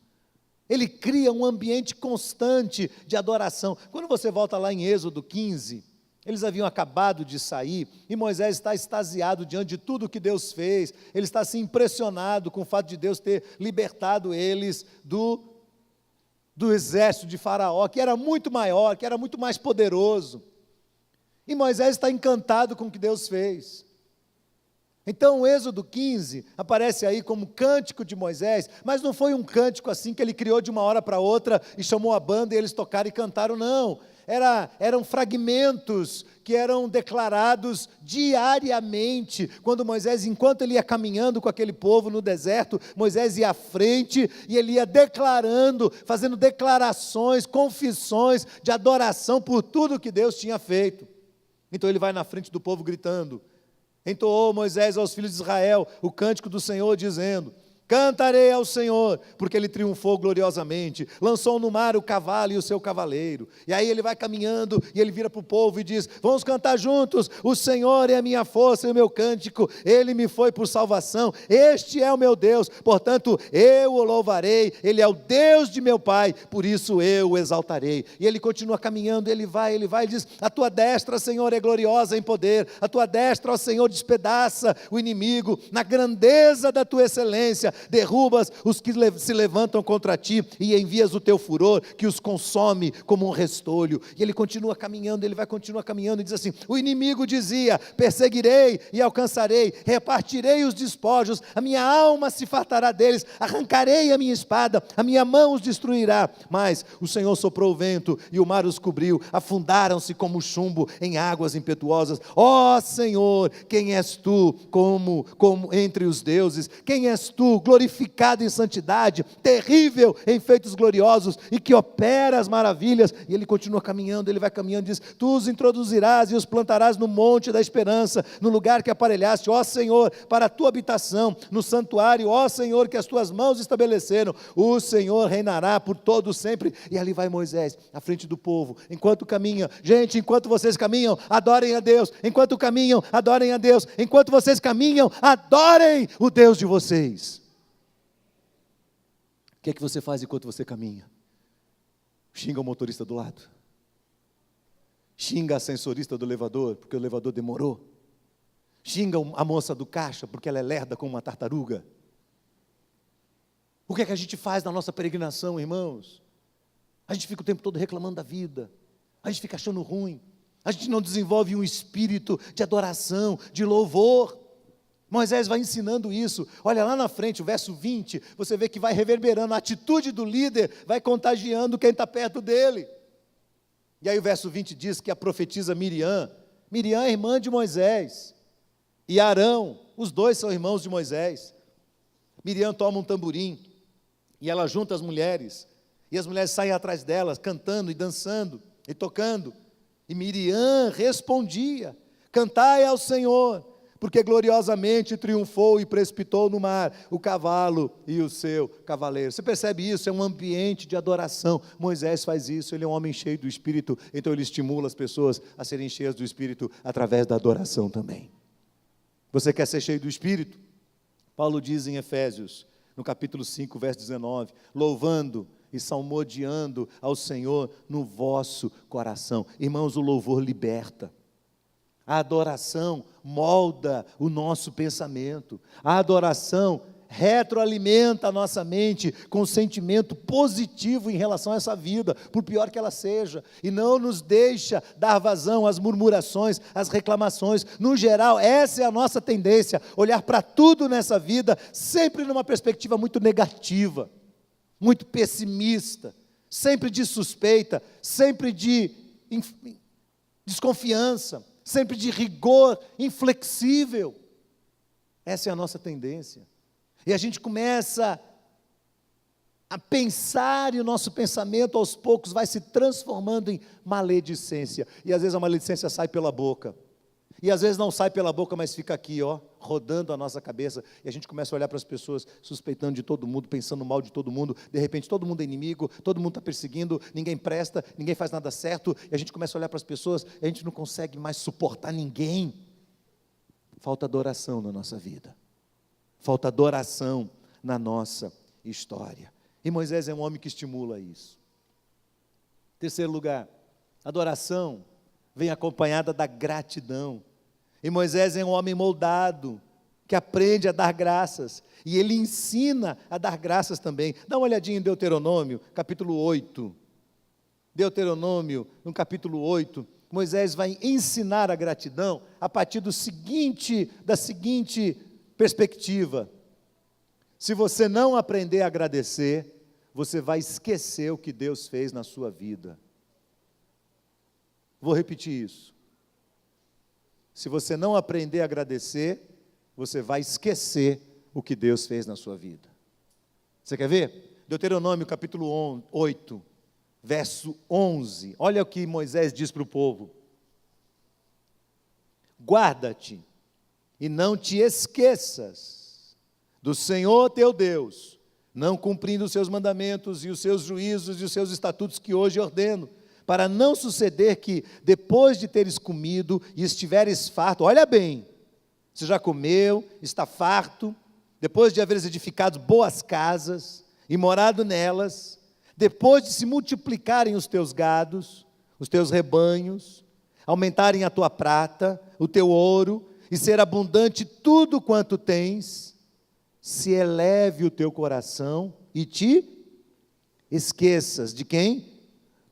Ele cria um ambiente constante de adoração. Quando você volta lá em Êxodo 15, eles haviam acabado de sair, e Moisés está extasiado diante de tudo que Deus fez, ele está assim impressionado com o fato de Deus ter libertado eles do exército de Faraó, que era muito maior, que era muito mais poderoso, e Moisés está encantado com o que Deus fez. Então o Êxodo 15 aparece aí como cântico de Moisés, mas não foi um cântico assim que ele criou de uma hora para outra, e chamou a banda e eles tocaram e cantaram, não. Eram fragmentos que eram declarados diariamente, quando Moisés, enquanto ele ia caminhando com aquele povo no deserto, Moisés ia à frente, e ele ia declarando, fazendo declarações, confissões de adoração por tudo que Deus tinha feito. Então ele vai na frente do povo gritando, entoou Moisés aos filhos de Israel o cântico do Senhor, dizendo, cantarei ao Senhor, porque Ele triunfou gloriosamente, lançou no mar o cavalo e o seu cavaleiro. E aí ele vai caminhando, e ele vira para o povo e diz, vamos cantar juntos, o Senhor é a minha força e o meu cântico, Ele me foi por salvação, este é o meu Deus, portanto eu o louvarei, Ele é o Deus de meu Pai, por isso eu o exaltarei. E ele continua caminhando, ele vai, e diz, a tua destra, Senhor, é gloriosa em poder, a tua destra, ó Senhor, despedaça o inimigo, na grandeza da tua excelência, derrubas os que se levantam contra ti e envias o teu furor que os consome como um restolho. E ele continua caminhando, ele vai continuar caminhando e diz assim: o inimigo dizia: perseguirei e alcançarei, repartirei os despojos, a minha alma se fartará deles, arrancarei a minha espada, a minha mão os destruirá. Mas o Senhor soprou o vento e o mar os cobriu, afundaram-se como chumbo em águas impetuosas. Ó Senhor, quem és tu como entre os deuses? Quem és tu, glorificado em santidade, terrível em feitos gloriosos e que opera as maravilhas? E ele continua caminhando, ele vai caminhando e diz: tu os introduzirás e os plantarás no monte da esperança, no lugar que aparelhaste, ó Senhor, para a tua habitação, no santuário, ó Senhor, que as tuas mãos estabeleceram. O Senhor reinará por todo sempre. E ali vai Moisés, à frente do povo, enquanto caminha. Gente, enquanto vocês caminham, adorem a Deus. Enquanto caminham, adorem a Deus. Enquanto vocês caminham, adorem o Deus de vocês. O que é que você faz enquanto você caminha? Xinga o motorista do lado. Xinga a ascensorista do elevador, porque o elevador demorou. Xinga a moça do caixa, porque ela é lerda como uma tartaruga. O que é que a gente faz na nossa peregrinação, irmãos? A gente fica o tempo todo reclamando da vida. A gente fica achando ruim. A gente não desenvolve um espírito de adoração, de louvor. Moisés vai ensinando isso. Olha lá na frente, o verso 20, você vê que vai reverberando, a atitude do líder vai contagiando quem está perto dele. E aí o verso 20 diz que a profetisa Miriam é irmã de Moisés, e Arão, os dois são irmãos de Moisés. Miriam toma um tamborim, e ela junta as mulheres, e as mulheres saem atrás delas, cantando e dançando, e tocando. E Miriam respondia: cantai ao Senhor, porque gloriosamente triunfou e precipitou no mar o cavalo e o seu cavaleiro. Você percebe isso? É um ambiente de adoração. Moisés faz isso, ele é um homem cheio do Espírito, então ele estimula as pessoas a serem cheias do Espírito através da adoração também. Você quer ser cheio do Espírito? Paulo diz em Efésios, no capítulo 5, verso 19, louvando e salmodiando ao Senhor no vosso coração. Irmãos, o louvor liberta. A adoração molda o nosso pensamento. A adoração retroalimenta a nossa mente com um sentimento positivo em relação a essa vida, por pior que ela seja, e não nos deixa dar vazão às murmurações, às reclamações. No geral, essa é a nossa tendência, olhar para tudo nessa vida sempre numa perspectiva muito negativa, muito pessimista, sempre de suspeita, sempre de desconfiança, sempre de rigor, inflexível. Essa é a nossa tendência. E a gente começa a pensar, e o nosso pensamento aos poucos vai se transformando em maledicência. E às vezes a maledicência sai pela boca. E às vezes não sai pela boca, mas fica aqui, rodando a nossa cabeça. E a gente começa a olhar para as pessoas, suspeitando de todo mundo, pensando mal de todo mundo. De repente todo mundo é inimigo, todo mundo está perseguindo, ninguém presta, ninguém faz nada certo. E a gente começa a olhar para as pessoas, e a gente não consegue mais suportar ninguém. Falta adoração na nossa vida. Falta adoração na nossa história. E Moisés é um homem que estimula isso. Terceiro lugar, adoração vem acompanhada da gratidão. E Moisés é um homem moldado, que aprende a dar graças, e ele ensina a dar graças também. Dá uma olhadinha em Deuteronômio, capítulo 8. Deuteronômio, no capítulo 8, Moisés vai ensinar a gratidão a partir da seguinte perspectiva: se você não aprender a agradecer, você vai esquecer o que Deus fez na sua vida. Vou repetir isso. Se você não aprender a agradecer, você vai esquecer o que Deus fez na sua vida. Você quer ver? Deuteronômio capítulo 8, verso 11. Olha o que Moisés diz para o povo: guarda-te e não te esqueças do Senhor teu Deus, não cumprindo os seus mandamentos e os seus juízos e os seus estatutos que hoje ordeno, para não suceder que, depois de teres comido e estiveres farto, olha bem, você já comeu, está farto, depois de haveres edificado boas casas e morado nelas, depois de se multiplicarem os teus gados, os teus rebanhos, aumentarem a tua prata, o teu ouro, e ser abundante tudo quanto tens, se eleve o teu coração e te esqueças de quem?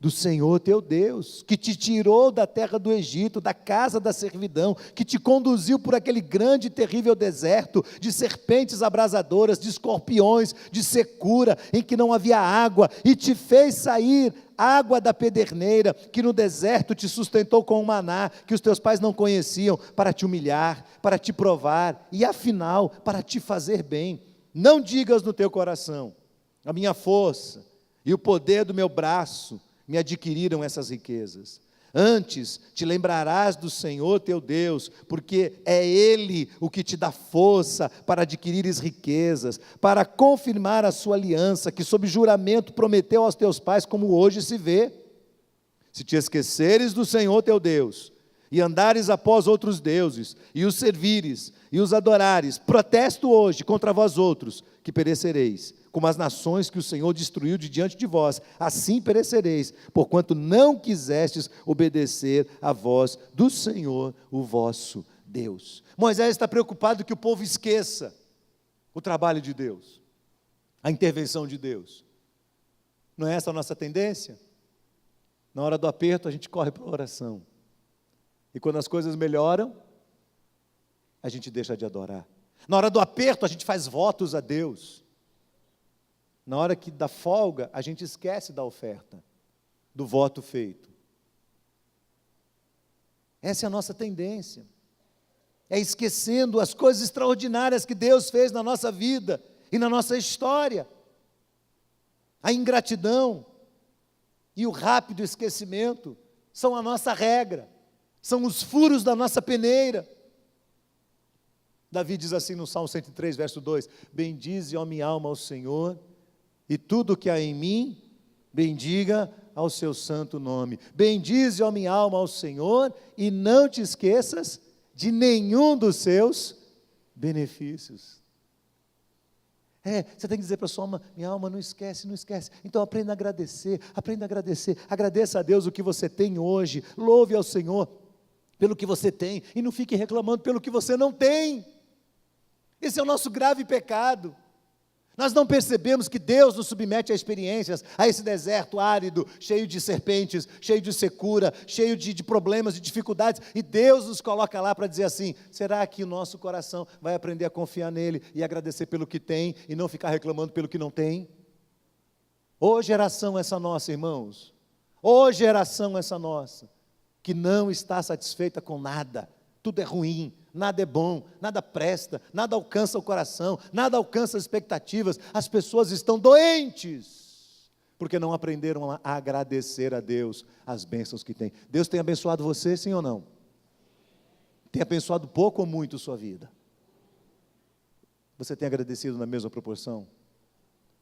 Do Senhor teu Deus, que te tirou da terra do Egito, da casa da servidão, que te conduziu por aquele grande e terrível deserto, de serpentes abrasadoras, de escorpiões, de secura, em que não havia água, e te fez sair água da pederneira, que no deserto te sustentou com o maná, que os teus pais não conheciam, para te humilhar, para te provar, e afinal, para te fazer bem. Não digas no teu coração, a minha força e o poder do meu braço me adquiriram essas riquezas. Antes te lembrarás do Senhor teu Deus, porque é Ele o que te dá força para adquirires riquezas, para confirmar a sua aliança, que sob juramento prometeu aos teus pais, como hoje se vê. Se te esqueceres do Senhor teu Deus, e andares após outros deuses, e os servires, e os adorares, protesto hoje contra vós outros, que perecereis, como as nações que o Senhor destruiu de diante de vós, assim perecereis, porquanto não quisestes obedecer à voz do Senhor, o vosso Deus. Moisés está preocupado que o povo esqueça o trabalho de Deus, a intervenção de Deus. Não é essa a nossa tendência? Na hora do aperto, a gente corre para a oração. E quando as coisas melhoram, a gente deixa de adorar. Na hora do aperto, a gente faz votos a Deus. Na hora que dá folga, a gente esquece da oferta, do voto feito. Essa é a nossa tendência. É esquecendo as coisas extraordinárias que Deus fez na nossa vida e na nossa história. A ingratidão e o rápido esquecimento são a nossa regra, são os furos da nossa peneira. Davi diz assim no Salmo 103, verso 2: bendize, ó minha alma, ao Senhor, e tudo que há em mim, bendiga ao seu santo nome. Bendize, ó minha alma, ao Senhor, e não te esqueças de nenhum dos seus benefícios. Você tem que dizer para a sua alma: minha alma, não esquece, não esquece. Então aprenda a agradecer, agradeça a Deus o que você tem hoje, louve ao Senhor pelo que você tem, e não fique reclamando pelo que você não tem. Esse é o nosso grave pecado. Nós não percebemos que Deus nos submete a experiências, a esse deserto árido, cheio de serpentes, cheio de secura, cheio de problemas, de dificuldades, e Deus nos coloca lá para dizer assim: será que o nosso coração vai aprender a confiar nele e agradecer pelo que tem, e não ficar reclamando pelo que não tem? Ô geração essa nossa, irmãos, ô geração essa nossa, que não está satisfeita com nada, tudo é ruim, nada é bom, nada presta, nada alcança o coração, nada alcança as expectativas. As pessoas estão doentes, porque não aprenderam a agradecer a Deus as bênçãos que tem. Deus tem abençoado você, sim ou não? Tem abençoado pouco ou muito sua vida? Você tem agradecido na mesma proporção?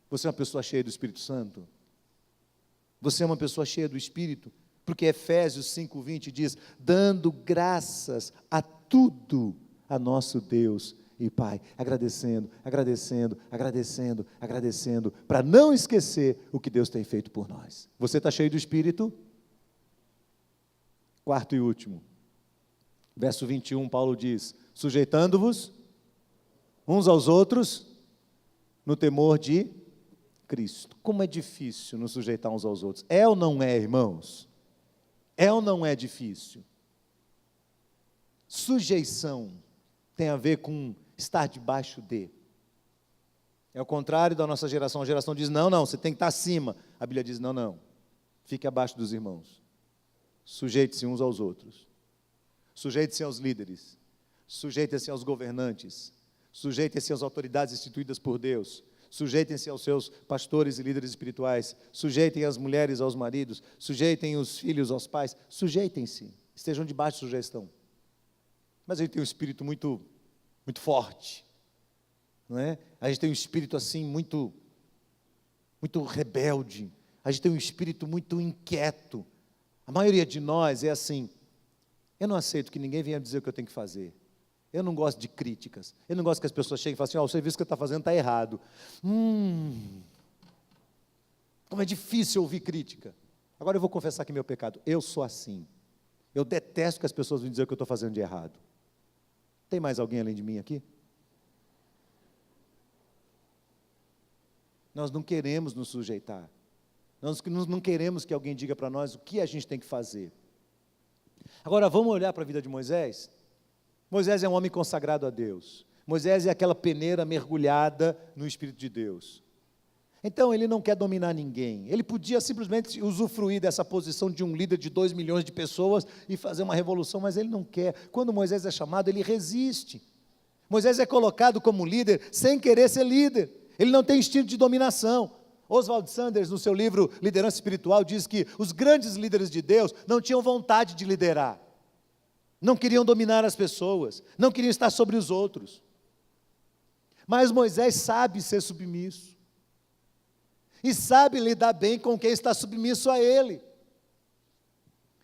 Você é uma pessoa cheia do Espírito Santo? Você é uma pessoa cheia do Espírito? Porque Efésios 5:20 diz: dando graças a tudo a nosso Deus e Pai, agradecendo, para não esquecer o que Deus tem feito por nós. Você está cheio do Espírito? Quarto e último, verso 21, Paulo diz: sujeitando-vos uns aos outros no temor de Cristo. Como é difícil nos sujeitar uns aos outros. É ou não é, irmãos? É ou não é difícil? Sujeição tem a ver com estar debaixo de. É o contrário da nossa geração. A geração diz: não, você tem que estar acima. A Bíblia diz: não, fique abaixo dos irmãos. Sujeite-se uns aos outros. Sujeite-se aos líderes. Sujeite-se aos governantes. Sujeite-se às autoridades instituídas por Deus. Sujeitem-se aos seus pastores e líderes espirituais. Sujeitem as mulheres aos maridos. Sujeitem os filhos aos pais. Sujeitem-se. Estejam debaixo de sugestão. Mas a gente tem um espírito muito forte, não é? A gente tem um espírito assim muito rebelde. A gente tem um espírito muito inquieto. A maioria de nós é assim: eu não aceito que ninguém venha dizer o que eu tenho que fazer. Eu não gosto de críticas. Eu não gosto que as pessoas cheguem e falem assim: o serviço que você está fazendo está errado. Como é difícil ouvir crítica. Agora eu vou confessar que meu pecado: eu sou assim. Eu detesto que as pessoas venham dizer o que eu estou fazendo de errado. Tem mais alguém além de mim aqui? Nós não queremos nos sujeitar. Nós não queremos que alguém diga para nós o que a gente tem que fazer. Agora, vamos olhar para a vida de Moisés? Moisés é um homem consagrado a Deus. Moisés é aquela peneira mergulhada no Espírito de Deus. Então, ele não quer dominar ninguém. Ele podia simplesmente usufruir dessa posição de um líder de 2 milhões de pessoas e fazer uma revolução, mas ele não quer. Quando Moisés é chamado, ele resiste. Moisés é colocado como líder sem querer ser líder. Ele não tem instinto de dominação. Oswald Sanders, no seu livro Liderança Espiritual, diz que os grandes líderes de Deus não tinham vontade de liderar. Não queriam dominar as pessoas, não queriam estar sobre os outros. Mas Moisés sabe ser submisso. E sabe lidar bem com quem está submisso a ele.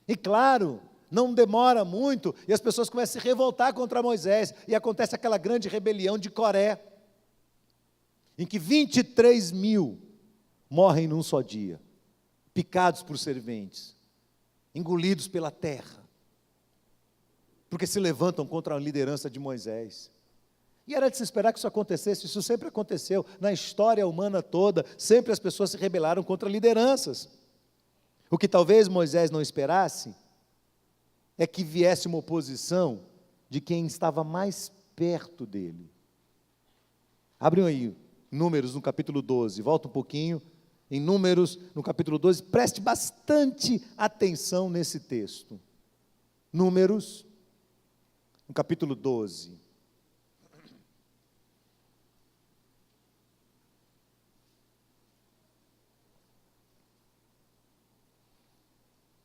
E claro, não demora muito e as pessoas começam a se revoltar contra Moisés. E acontece aquela grande rebelião de Coré, em que 23 mil morrem num só dia, picados por serpentes, engolidos pela terra, porque se levantam contra a liderança de Moisés. E era de se esperar que isso acontecesse, isso sempre aconteceu, na história humana toda, sempre as pessoas se rebelaram contra lideranças. O que talvez Moisés não esperasse, é que viesse uma oposição de quem estava mais perto dele. Abrem aí, Números no capítulo 12, volta um pouquinho, em Números no capítulo 12, preste bastante atenção nesse texto. Números, no capítulo 12.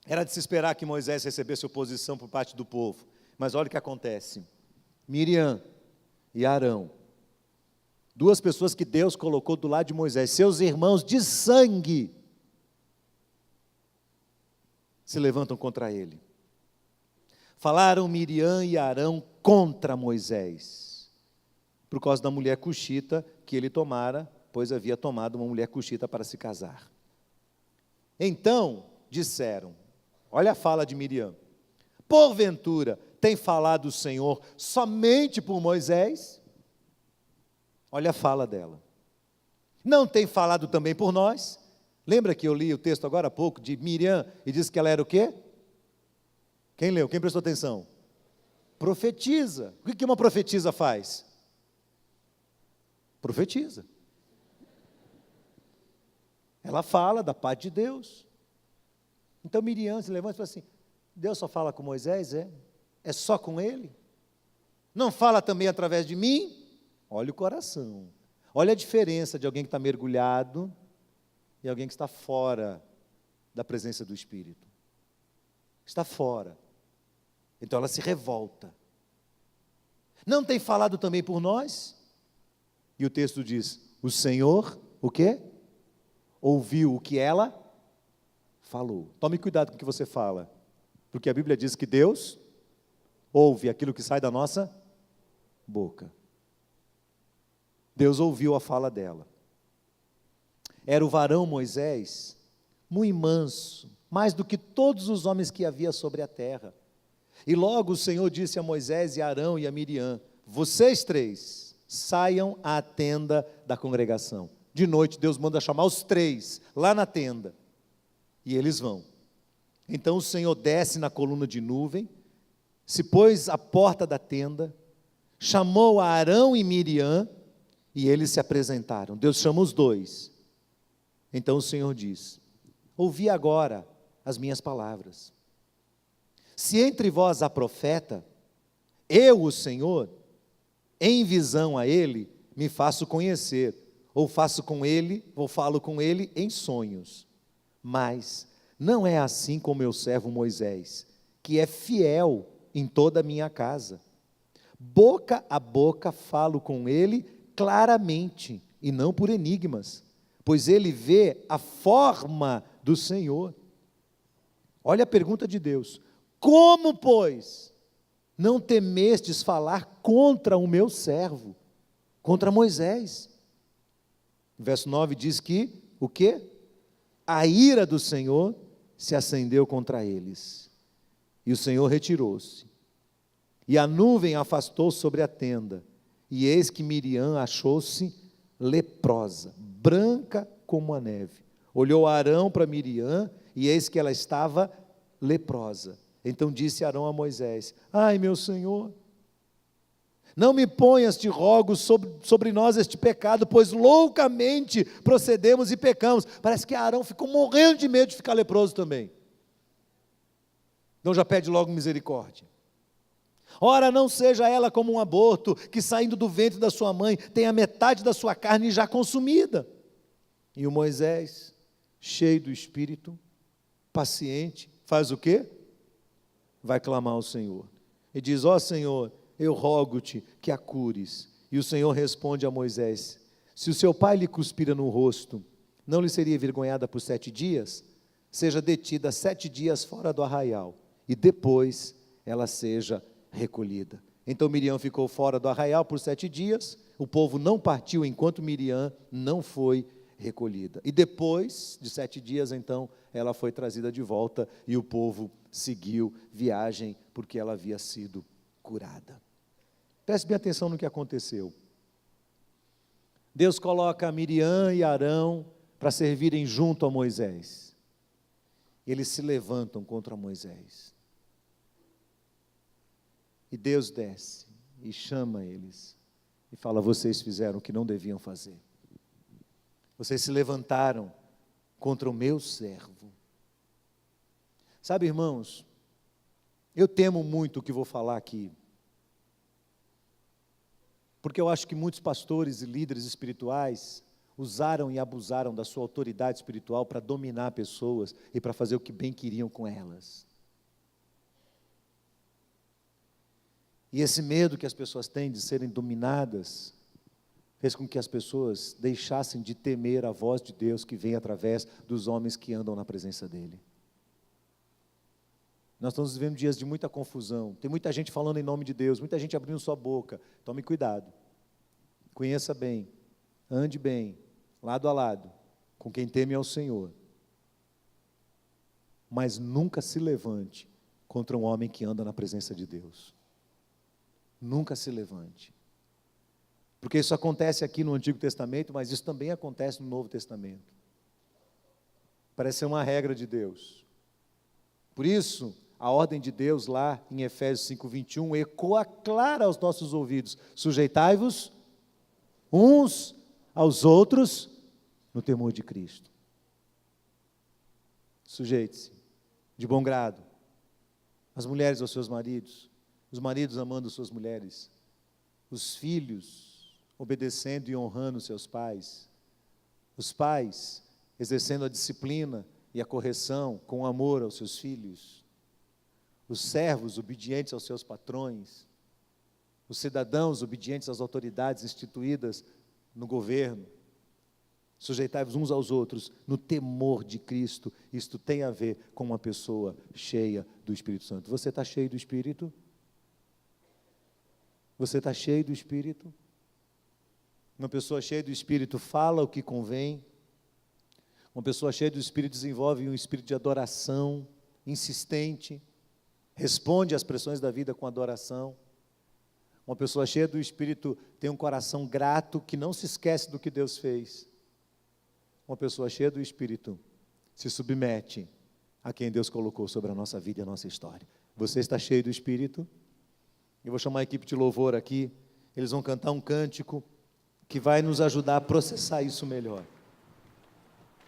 Era de se esperar que Moisés recebesse oposição por parte do povo, mas olha o que acontece. Miriam e Arão, 2 pessoas que Deus colocou do lado de Moisés, seus irmãos de sangue, se levantam contra ele. Falaram Miriam e Arão contra Moisés, por causa da mulher cuxita que ele tomara, pois havia tomado uma mulher cuxita para se casar. Então disseram, olha a fala de Miriam, porventura tem falado o Senhor somente por Moisés? Olha a fala dela. Não tem falado também por nós? Lembra que eu li o texto agora há pouco de Miriam e disse que ela era o quê? Quem leu? Quem prestou atenção? Profetiza. O que uma profetisa faz? Profetiza. Ela fala da parte de Deus. Então Miriam se levanta e fala assim, Deus só fala com Moisés, é? É só com ele? Não fala também através de mim? Olha o coração. Olha a diferença de alguém que está mergulhado e alguém que está fora da presença do Espírito. Está fora. Então ela se revolta. Não tem falado também por nós? E o texto diz, o Senhor, o quê? Ouviu o que ela falou. Tome cuidado com o que você fala, porque a Bíblia diz que Deus ouve aquilo que sai da nossa boca. Deus ouviu a fala dela. Era o varão Moisés, muito manso, mais do que todos os homens que havia sobre a terra. E logo o Senhor disse a Moisés e a Arão e a Miriam, vocês 3, saiam à tenda da congregação. De noite Deus manda chamar os 3, lá na tenda. E eles vão. Então o Senhor desce na coluna de nuvem, se pôs à porta da tenda, chamou a Arão e Miriam, e eles se apresentaram. Deus chama os 2. Então o Senhor diz, ouvi agora as minhas palavras. Se entre vós há profeta, eu, o Senhor, em visão a ele, me faço conhecer, ou falo com ele em sonhos. Mas não é assim com meu servo Moisés, que é fiel em toda a minha casa. Boca a boca falo com ele claramente, e não por enigmas, pois ele vê a forma do Senhor. Olha a pergunta de Deus, como, pois, não temestes falar contra o meu servo, contra Moisés? Verso 9 diz que, o quê? A ira do Senhor se acendeu contra eles, e o Senhor retirou-se, e a nuvem afastou sobre a tenda, e eis que Miriam achou-se leprosa, branca como a neve. Olhou Arão para Miriam, e eis que ela estava leprosa. Então disse Arão a Moisés: ai, meu senhor, não me ponhas, te rogo, sobre nós este pecado, pois loucamente procedemos e pecamos. Parece que Arão ficou morrendo de medo de ficar leproso também. Então já pede logo misericórdia. Ora, não seja ela como um aborto, que saindo do ventre da sua mãe, tem a metade da sua carne já consumida. E o Moisés, cheio do Espírito, paciente, faz o quê? Vai clamar ao Senhor. E diz: ó Senhor, eu rogo-te que a cures. E o Senhor responde a Moisés: se o seu pai lhe cuspira no rosto, não lhe seria envergonhada por 7 dias? Seja detida 7 dias fora do arraial, e depois ela seja recolhida. Então Miriam ficou fora do arraial por 7 dias, o povo não partiu enquanto Miriam não foi recolhida. E depois de 7 dias, então, ela foi trazida de volta, e o povo seguiu viagem, porque ela havia sido curada. Preste bem atenção no que aconteceu. Deus coloca Miriam e Arão para servirem junto a Moisés. Eles se levantam contra Moisés. E Deus desce e chama eles e fala: vocês fizeram o que não deviam fazer. Vocês se levantaram contra o meu servo. Sabe, irmãos, eu temo muito o que vou falar aqui, porque eu acho que muitos pastores e líderes espirituais usaram e abusaram da sua autoridade espiritual para dominar pessoas e para fazer o que bem queriam com elas. E esse medo que as pessoas têm de serem dominadas fez com que as pessoas deixassem de temer a voz de Deus que vem através dos homens que andam na presença dEle. Nós estamos vivendo dias de muita confusão, tem muita gente falando em nome de Deus, muita gente abrindo sua boca. Tome cuidado, conheça bem, ande bem, lado a lado, com quem teme ao Senhor, mas nunca se levante contra um homem que anda na presença de Deus. Nunca se levante, porque isso acontece aqui no Antigo Testamento, mas isso também acontece no Novo Testamento. Parece ser uma regra de Deus. Por isso, a ordem de Deus lá em Efésios 5:21 ecoa clara aos nossos ouvidos: sujeitai-vos uns aos outros no temor de Cristo. Sujeite-se de bom grado, as mulheres aos seus maridos, os maridos amando suas mulheres, os filhos obedecendo e honrando seus pais, os pais exercendo a disciplina e a correção com amor aos seus filhos, os servos obedientes aos seus patrões, os cidadãos obedientes às autoridades instituídas no governo. Sujeitai-vos uns aos outros no temor de Cristo. Isto tem a ver com uma pessoa cheia do Espírito Santo. Você está cheio do Espírito? Você está cheio do Espírito? Uma pessoa cheia do Espírito fala o que convém. Uma pessoa cheia do Espírito desenvolve um espírito de adoração insistente, responde às pressões da vida com adoração. Uma pessoa cheia do Espírito tem um coração grato, que não se esquece do que Deus fez. Uma pessoa cheia do Espírito se submete a quem Deus colocou sobre a nossa vida e a nossa história. Você está cheio do Espírito? Eu vou chamar a equipe de louvor aqui, eles vão cantar um cântico que vai nos ajudar a processar isso melhor.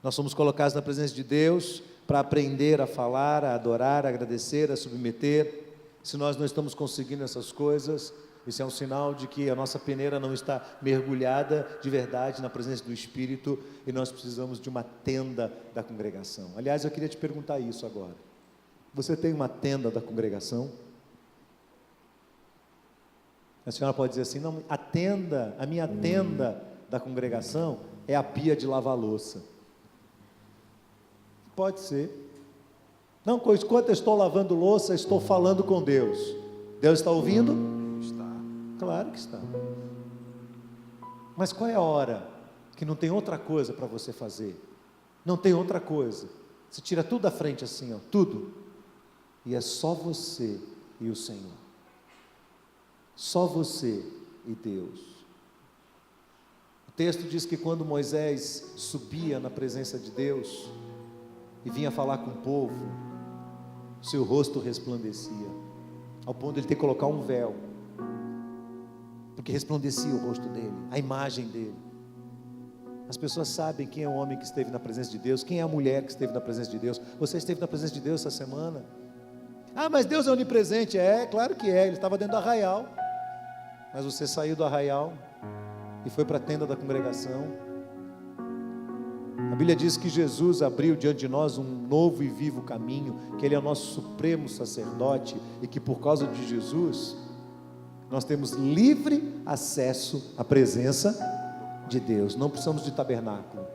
Nós somos colocados na presença de Deus para aprender a falar, a adorar, a agradecer, a submeter. Se nós não estamos conseguindo essas coisas, isso é um sinal de que a nossa peneira não está mergulhada de verdade na presença do Espírito, e nós precisamos de uma tenda da congregação. Aliás, eu queria te perguntar isso agora. Você tem uma tenda da congregação? A senhora pode dizer assim: não, a minha tenda da congregação é a pia de lavar louça. Pode ser. Não, enquanto eu estou lavando louça, estou falando com Deus. Deus está ouvindo? Está. Claro que está. Mas qual é a hora que não tem outra coisa para você fazer? Não tem outra coisa. Você tira tudo da frente assim, ó, tudo. E é só você e o Senhor. Só você e Deus. texto diz que quando Moisés subia na presença de Deus e vinha falar com o povo, seu rosto resplandecia, ao ponto de ele ter que colocar um véu, porque resplandecia o rosto dele, a imagem dele. As pessoas sabem quem é o homem que esteve na presença de Deus, quem é a mulher que esteve na presença de Deus. Você esteve na presença de Deus essa semana? Ah, mas Deus é onipresente. É, claro que é, ele estava dentro do arraial, mas você saiu do arraial e foi para a tenda da congregação. A Bíblia diz que Jesus abriu diante de nós um novo e vivo caminho, que Ele é o nosso supremo sacerdote, e que por causa de Jesus, nós temos livre acesso à presença de Deus. Não precisamos de tabernáculo,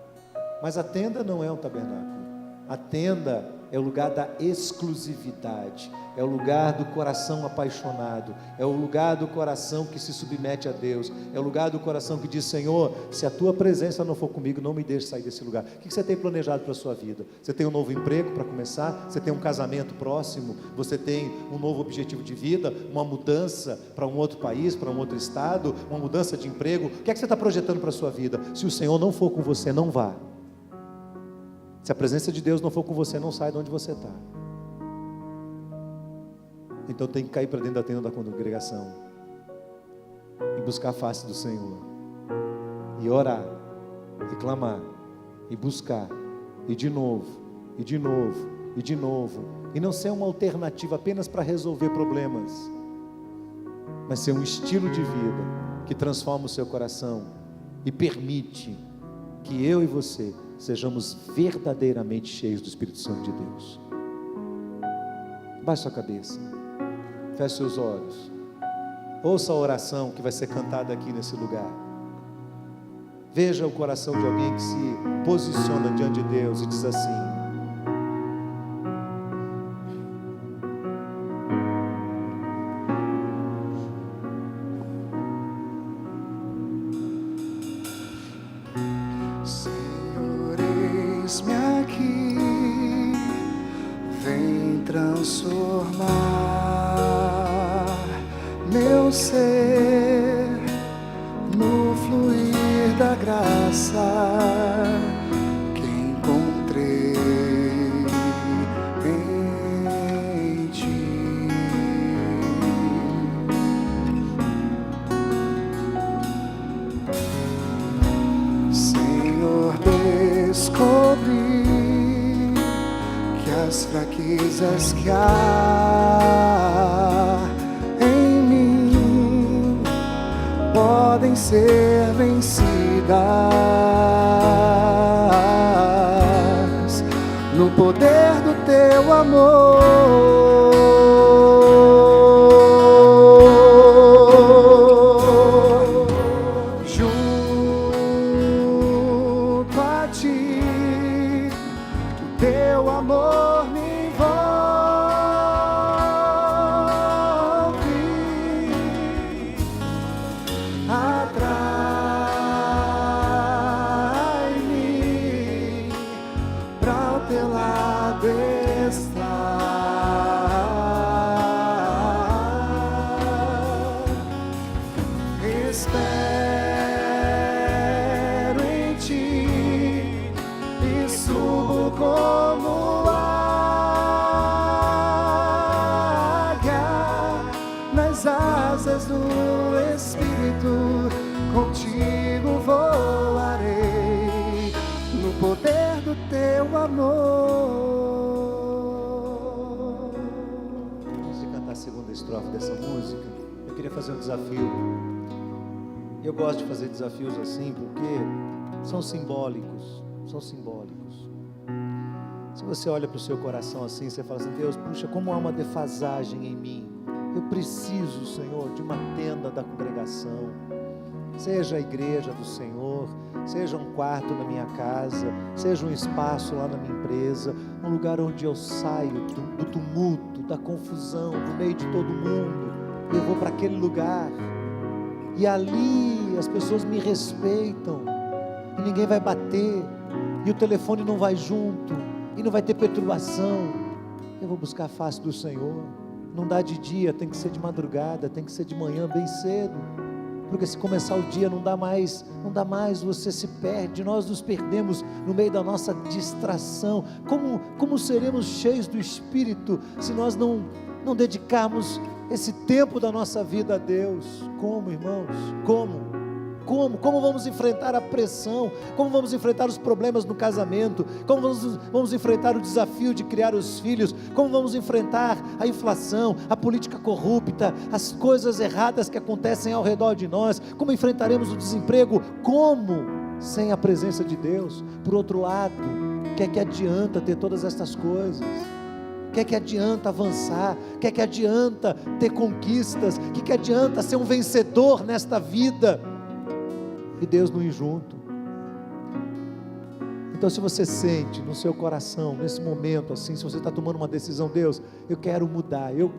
mas a tenda não é um tabernáculo. A tenda é o lugar da exclusividade, é o lugar do coração apaixonado, é o lugar do coração que se submete a Deus, é o lugar do coração que diz: Senhor, se a tua presença não for comigo, não me deixe sair desse lugar. O que você tem planejado para a sua vida? Você tem um novo emprego para começar? Você tem um casamento próximo? Você tem um novo objetivo de vida? Uma mudança para um outro país, para um outro estado? Uma mudança de emprego? O que é que você está projetando para a sua vida? Se o Senhor não for com você, não vá. Se a presença de Deus não for com você, não sai de onde você está. Então tem que cair para dentro da tenda da congregação e buscar a face do Senhor, e orar, e clamar, e buscar, e de novo, e de novo, e de novo, e não ser uma alternativa apenas para resolver problemas, mas ser um estilo de vida que transforma o seu coração e permite que eu e você sejamos verdadeiramente cheios do Espírito Santo de Deus. Baixe sua cabeça, feche seus olhos, ouça a oração que vai ser cantada aqui nesse lugar. Veja o coração de alguém que se posiciona diante de Deus e diz assim: transformar meu ser no fluir da graça que encontrei em ti. Senhor, descobri as fraquezas que há em mim podem ser vencidas no poder do teu amor. Junto a ti, teu amor me envolve, atrai-me pra o teu lado estar. Espero em ti e subo como águia nas asas do Espírito. Contigo voarei no poder do teu amor. Antes de cantar a segunda estrofe dessa música, eu queria fazer um desafio. Eu gosto de fazer desafios assim porque são simbólicos. São simbólicos. Se você olha para o seu coração assim, você fala assim: Deus, puxa, como há uma defasagem em mim. Eu preciso, Senhor, de uma tenda da congregação. Seja a igreja do Senhor, seja um quarto na minha casa, seja um espaço lá na minha empresa, um lugar onde eu saio do tumulto, da confusão, do meio de todo mundo. Eu vou para aquele lugar e ali as pessoas me respeitam e ninguém vai bater, e o telefone não vai junto, e não vai ter perturbação. Eu vou buscar a face do Senhor. Não dá de dia, tem que ser de madrugada, tem que ser de manhã bem cedo. porque se começar o dia não dá mais, você se perde, nós nos perdemos no meio da nossa distração. Como seremos cheios do Espírito se nós não dedicarmos esse tempo da nossa vida a Deus? Como, irmãos? Como vamos enfrentar a pressão? Como vamos enfrentar os problemas no casamento? Como vamos enfrentar o desafio de criar os filhos? Como vamos enfrentar a inflação, a política corrupta, as coisas erradas que acontecem ao redor de nós? Como enfrentaremos o desemprego? Como? Sem a presença de Deus. Por outro lado, o que é que adianta ter todas estas coisas? O que é que adianta avançar? O que é que adianta ter conquistas? O que é que adianta ser um vencedor nesta vida e Deus não ir junto? Então, se você sente no seu coração, nesse momento assim, se você está tomando uma decisão, Deus, eu quero mudar, eu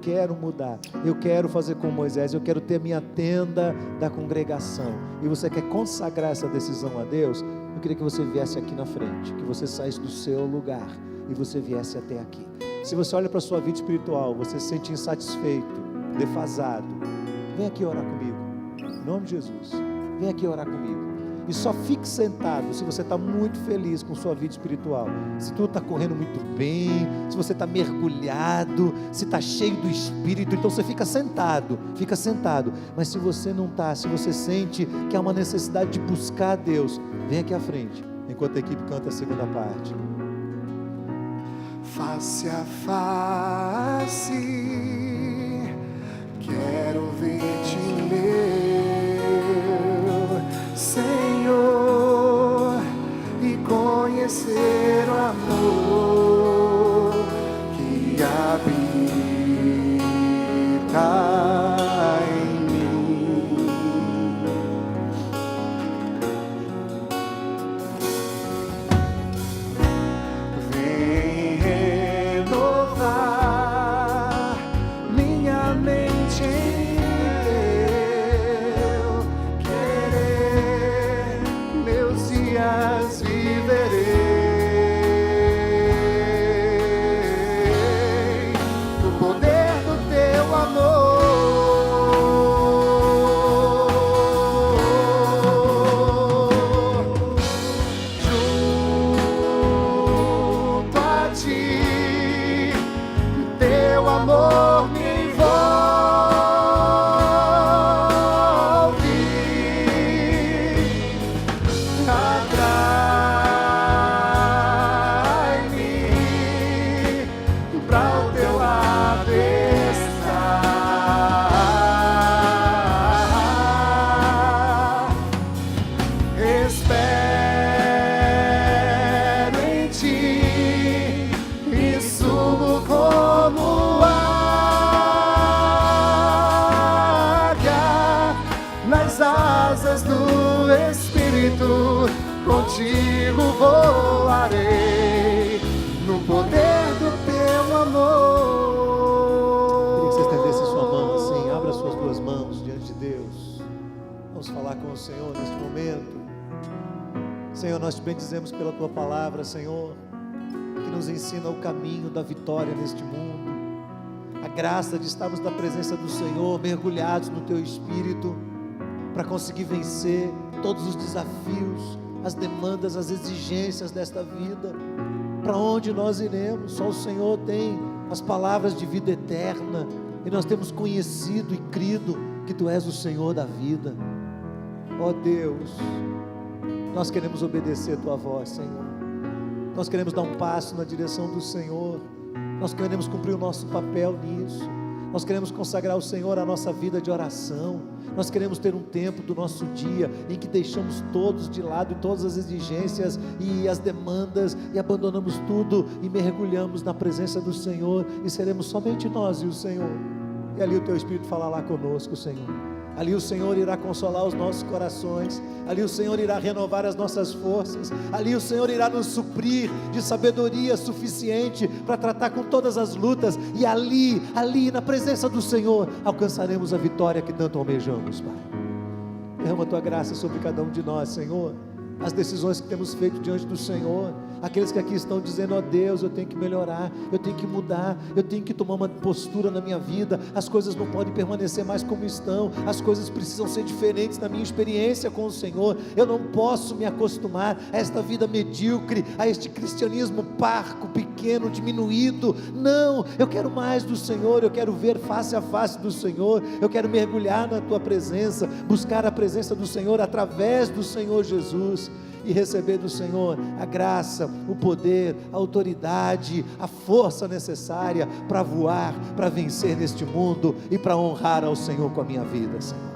quero fazer como Moisés, eu quero ter minha tenda da congregação, e você quer consagrar essa decisão a Deus, eu queria que você viesse aqui na frente, que você saísse do seu lugar e você viesse até aqui. Se você olha para a sua vida espiritual, você se sente insatisfeito, defasado, vem aqui orar comigo, em nome de Jesus. Vem aqui orar comigo. E só fique sentado se você está muito feliz com sua vida espiritual. Se tudo está correndo muito bem, se você está mergulhado, se está cheio do Espírito, então você fica sentado. Mas se você não está, se você sente que há uma necessidade de buscar a Deus, vem aqui à frente, enquanto a equipe canta a segunda parte. Face a face, quero ver-te, Senhor, e conhecer o amor que habita em mim. Vem renovar minha mente em viverei no poder do teu amor, junto a ti, teu amor me contigo voarei no poder do teu amor. Queria que você estendesse sua mão assim, abra suas duas mãos diante de Deus. Vamos falar com o Senhor neste momento. Senhor, nós te bendizemos pela tua palavra, Senhor, que nos ensina o caminho da vitória neste mundo, a graça de estarmos na presença do Senhor, mergulhados no teu Espírito, para conseguir vencer todos os desafios, as demandas, as exigências desta vida. Para onde nós iremos? Só o Senhor tem as palavras de vida eterna, e nós temos conhecido e crido que Tu és o Senhor da vida. Ó Deus, nós queremos obedecer Tua voz, Senhor. Nós queremos dar um passo na direção do Senhor. Nós queremos cumprir o nosso papel nisso. Nós queremos consagrar ao Senhor a nossa vida de oração. Nós queremos ter um tempo do nosso dia em que deixamos todos de lado, todas as exigências e as demandas, e abandonamos tudo e mergulhamos na presença do Senhor, e seremos somente nós e o Senhor. E ali o Teu Espírito falará conosco, Senhor. Ali o Senhor irá consolar os nossos corações, ali o Senhor irá renovar as nossas forças, ali o Senhor irá nos suprir de sabedoria suficiente para tratar com todas as lutas, e ali na presença do Senhor alcançaremos a vitória que tanto almejamos, Pai. Derrama a Tua graça sobre cada um de nós, Senhor, as decisões que temos feito diante do Senhor. Aqueles que aqui estão dizendo: ó Deus, eu tenho que melhorar, eu tenho que mudar, eu tenho que tomar uma postura na minha vida, as coisas não podem permanecer mais como estão, as coisas precisam ser diferentes na minha experiência com o Senhor, eu não posso me acostumar a esta vida medíocre, a este cristianismo parco, pequeno, diminuído. Não, eu quero mais do Senhor, eu quero ver face a face do Senhor, eu quero mergulhar na tua presença, buscar a presença do Senhor através do Senhor Jesus, e receber do Senhor a graça, o poder, a autoridade, a força necessária para voar, para vencer neste mundo e para honrar ao Senhor com a minha vida, Senhor.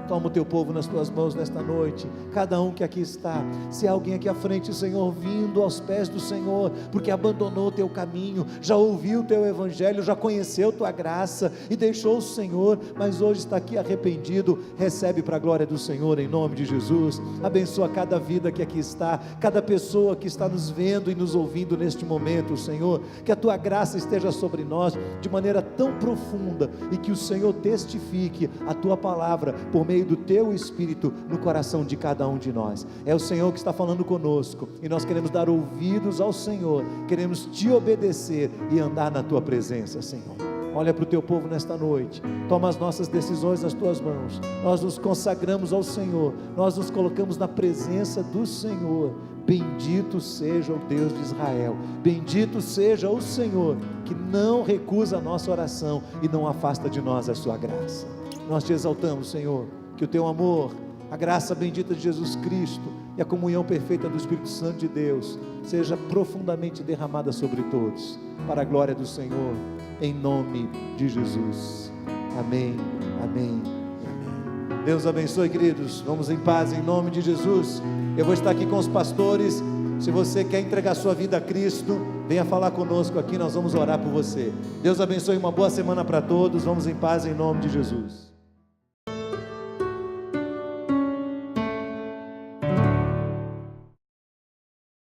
Toma o teu povo nas tuas mãos nesta noite, cada um que aqui está. Se há alguém aqui à frente, Senhor, vindo aos pés do Senhor, porque abandonou o teu caminho, já ouviu o teu evangelho, já conheceu tua graça e deixou o Senhor, mas hoje está aqui arrependido, recebe para a glória do Senhor em nome de Jesus. Abençoa cada vida que aqui está, cada pessoa que está nos vendo e nos ouvindo neste momento, Senhor, que a tua graça esteja sobre nós de maneira tão profunda e que o Senhor testifique a tua palavra por meio do teu Espírito no coração de cada um de nós. É o Senhor que está falando conosco e nós queremos dar ouvidos ao Senhor, queremos te obedecer e andar na tua presença, Senhor. Olha para o teu povo nesta noite, toma as nossas decisões nas tuas mãos, nós nos consagramos ao Senhor, nós nos colocamos na presença do Senhor. Bendito seja o Deus de Israel, bendito seja o Senhor, que não recusa a nossa oração e não afasta de nós a sua graça. Nós te exaltamos, Senhor, que o teu amor, a graça bendita de Jesus Cristo e a comunhão perfeita do Espírito Santo de Deus seja profundamente derramada sobre todos, para a glória do Senhor, em nome de Jesus. Amém, amém, amém. Deus abençoe, queridos. Vamos em paz em nome de Jesus. Eu vou estar aqui com os pastores. Se você quer entregar sua vida a Cristo, venha falar conosco aqui, nós vamos orar por você. Deus abençoe, uma boa semana para todos. Vamos em paz em nome de Jesus.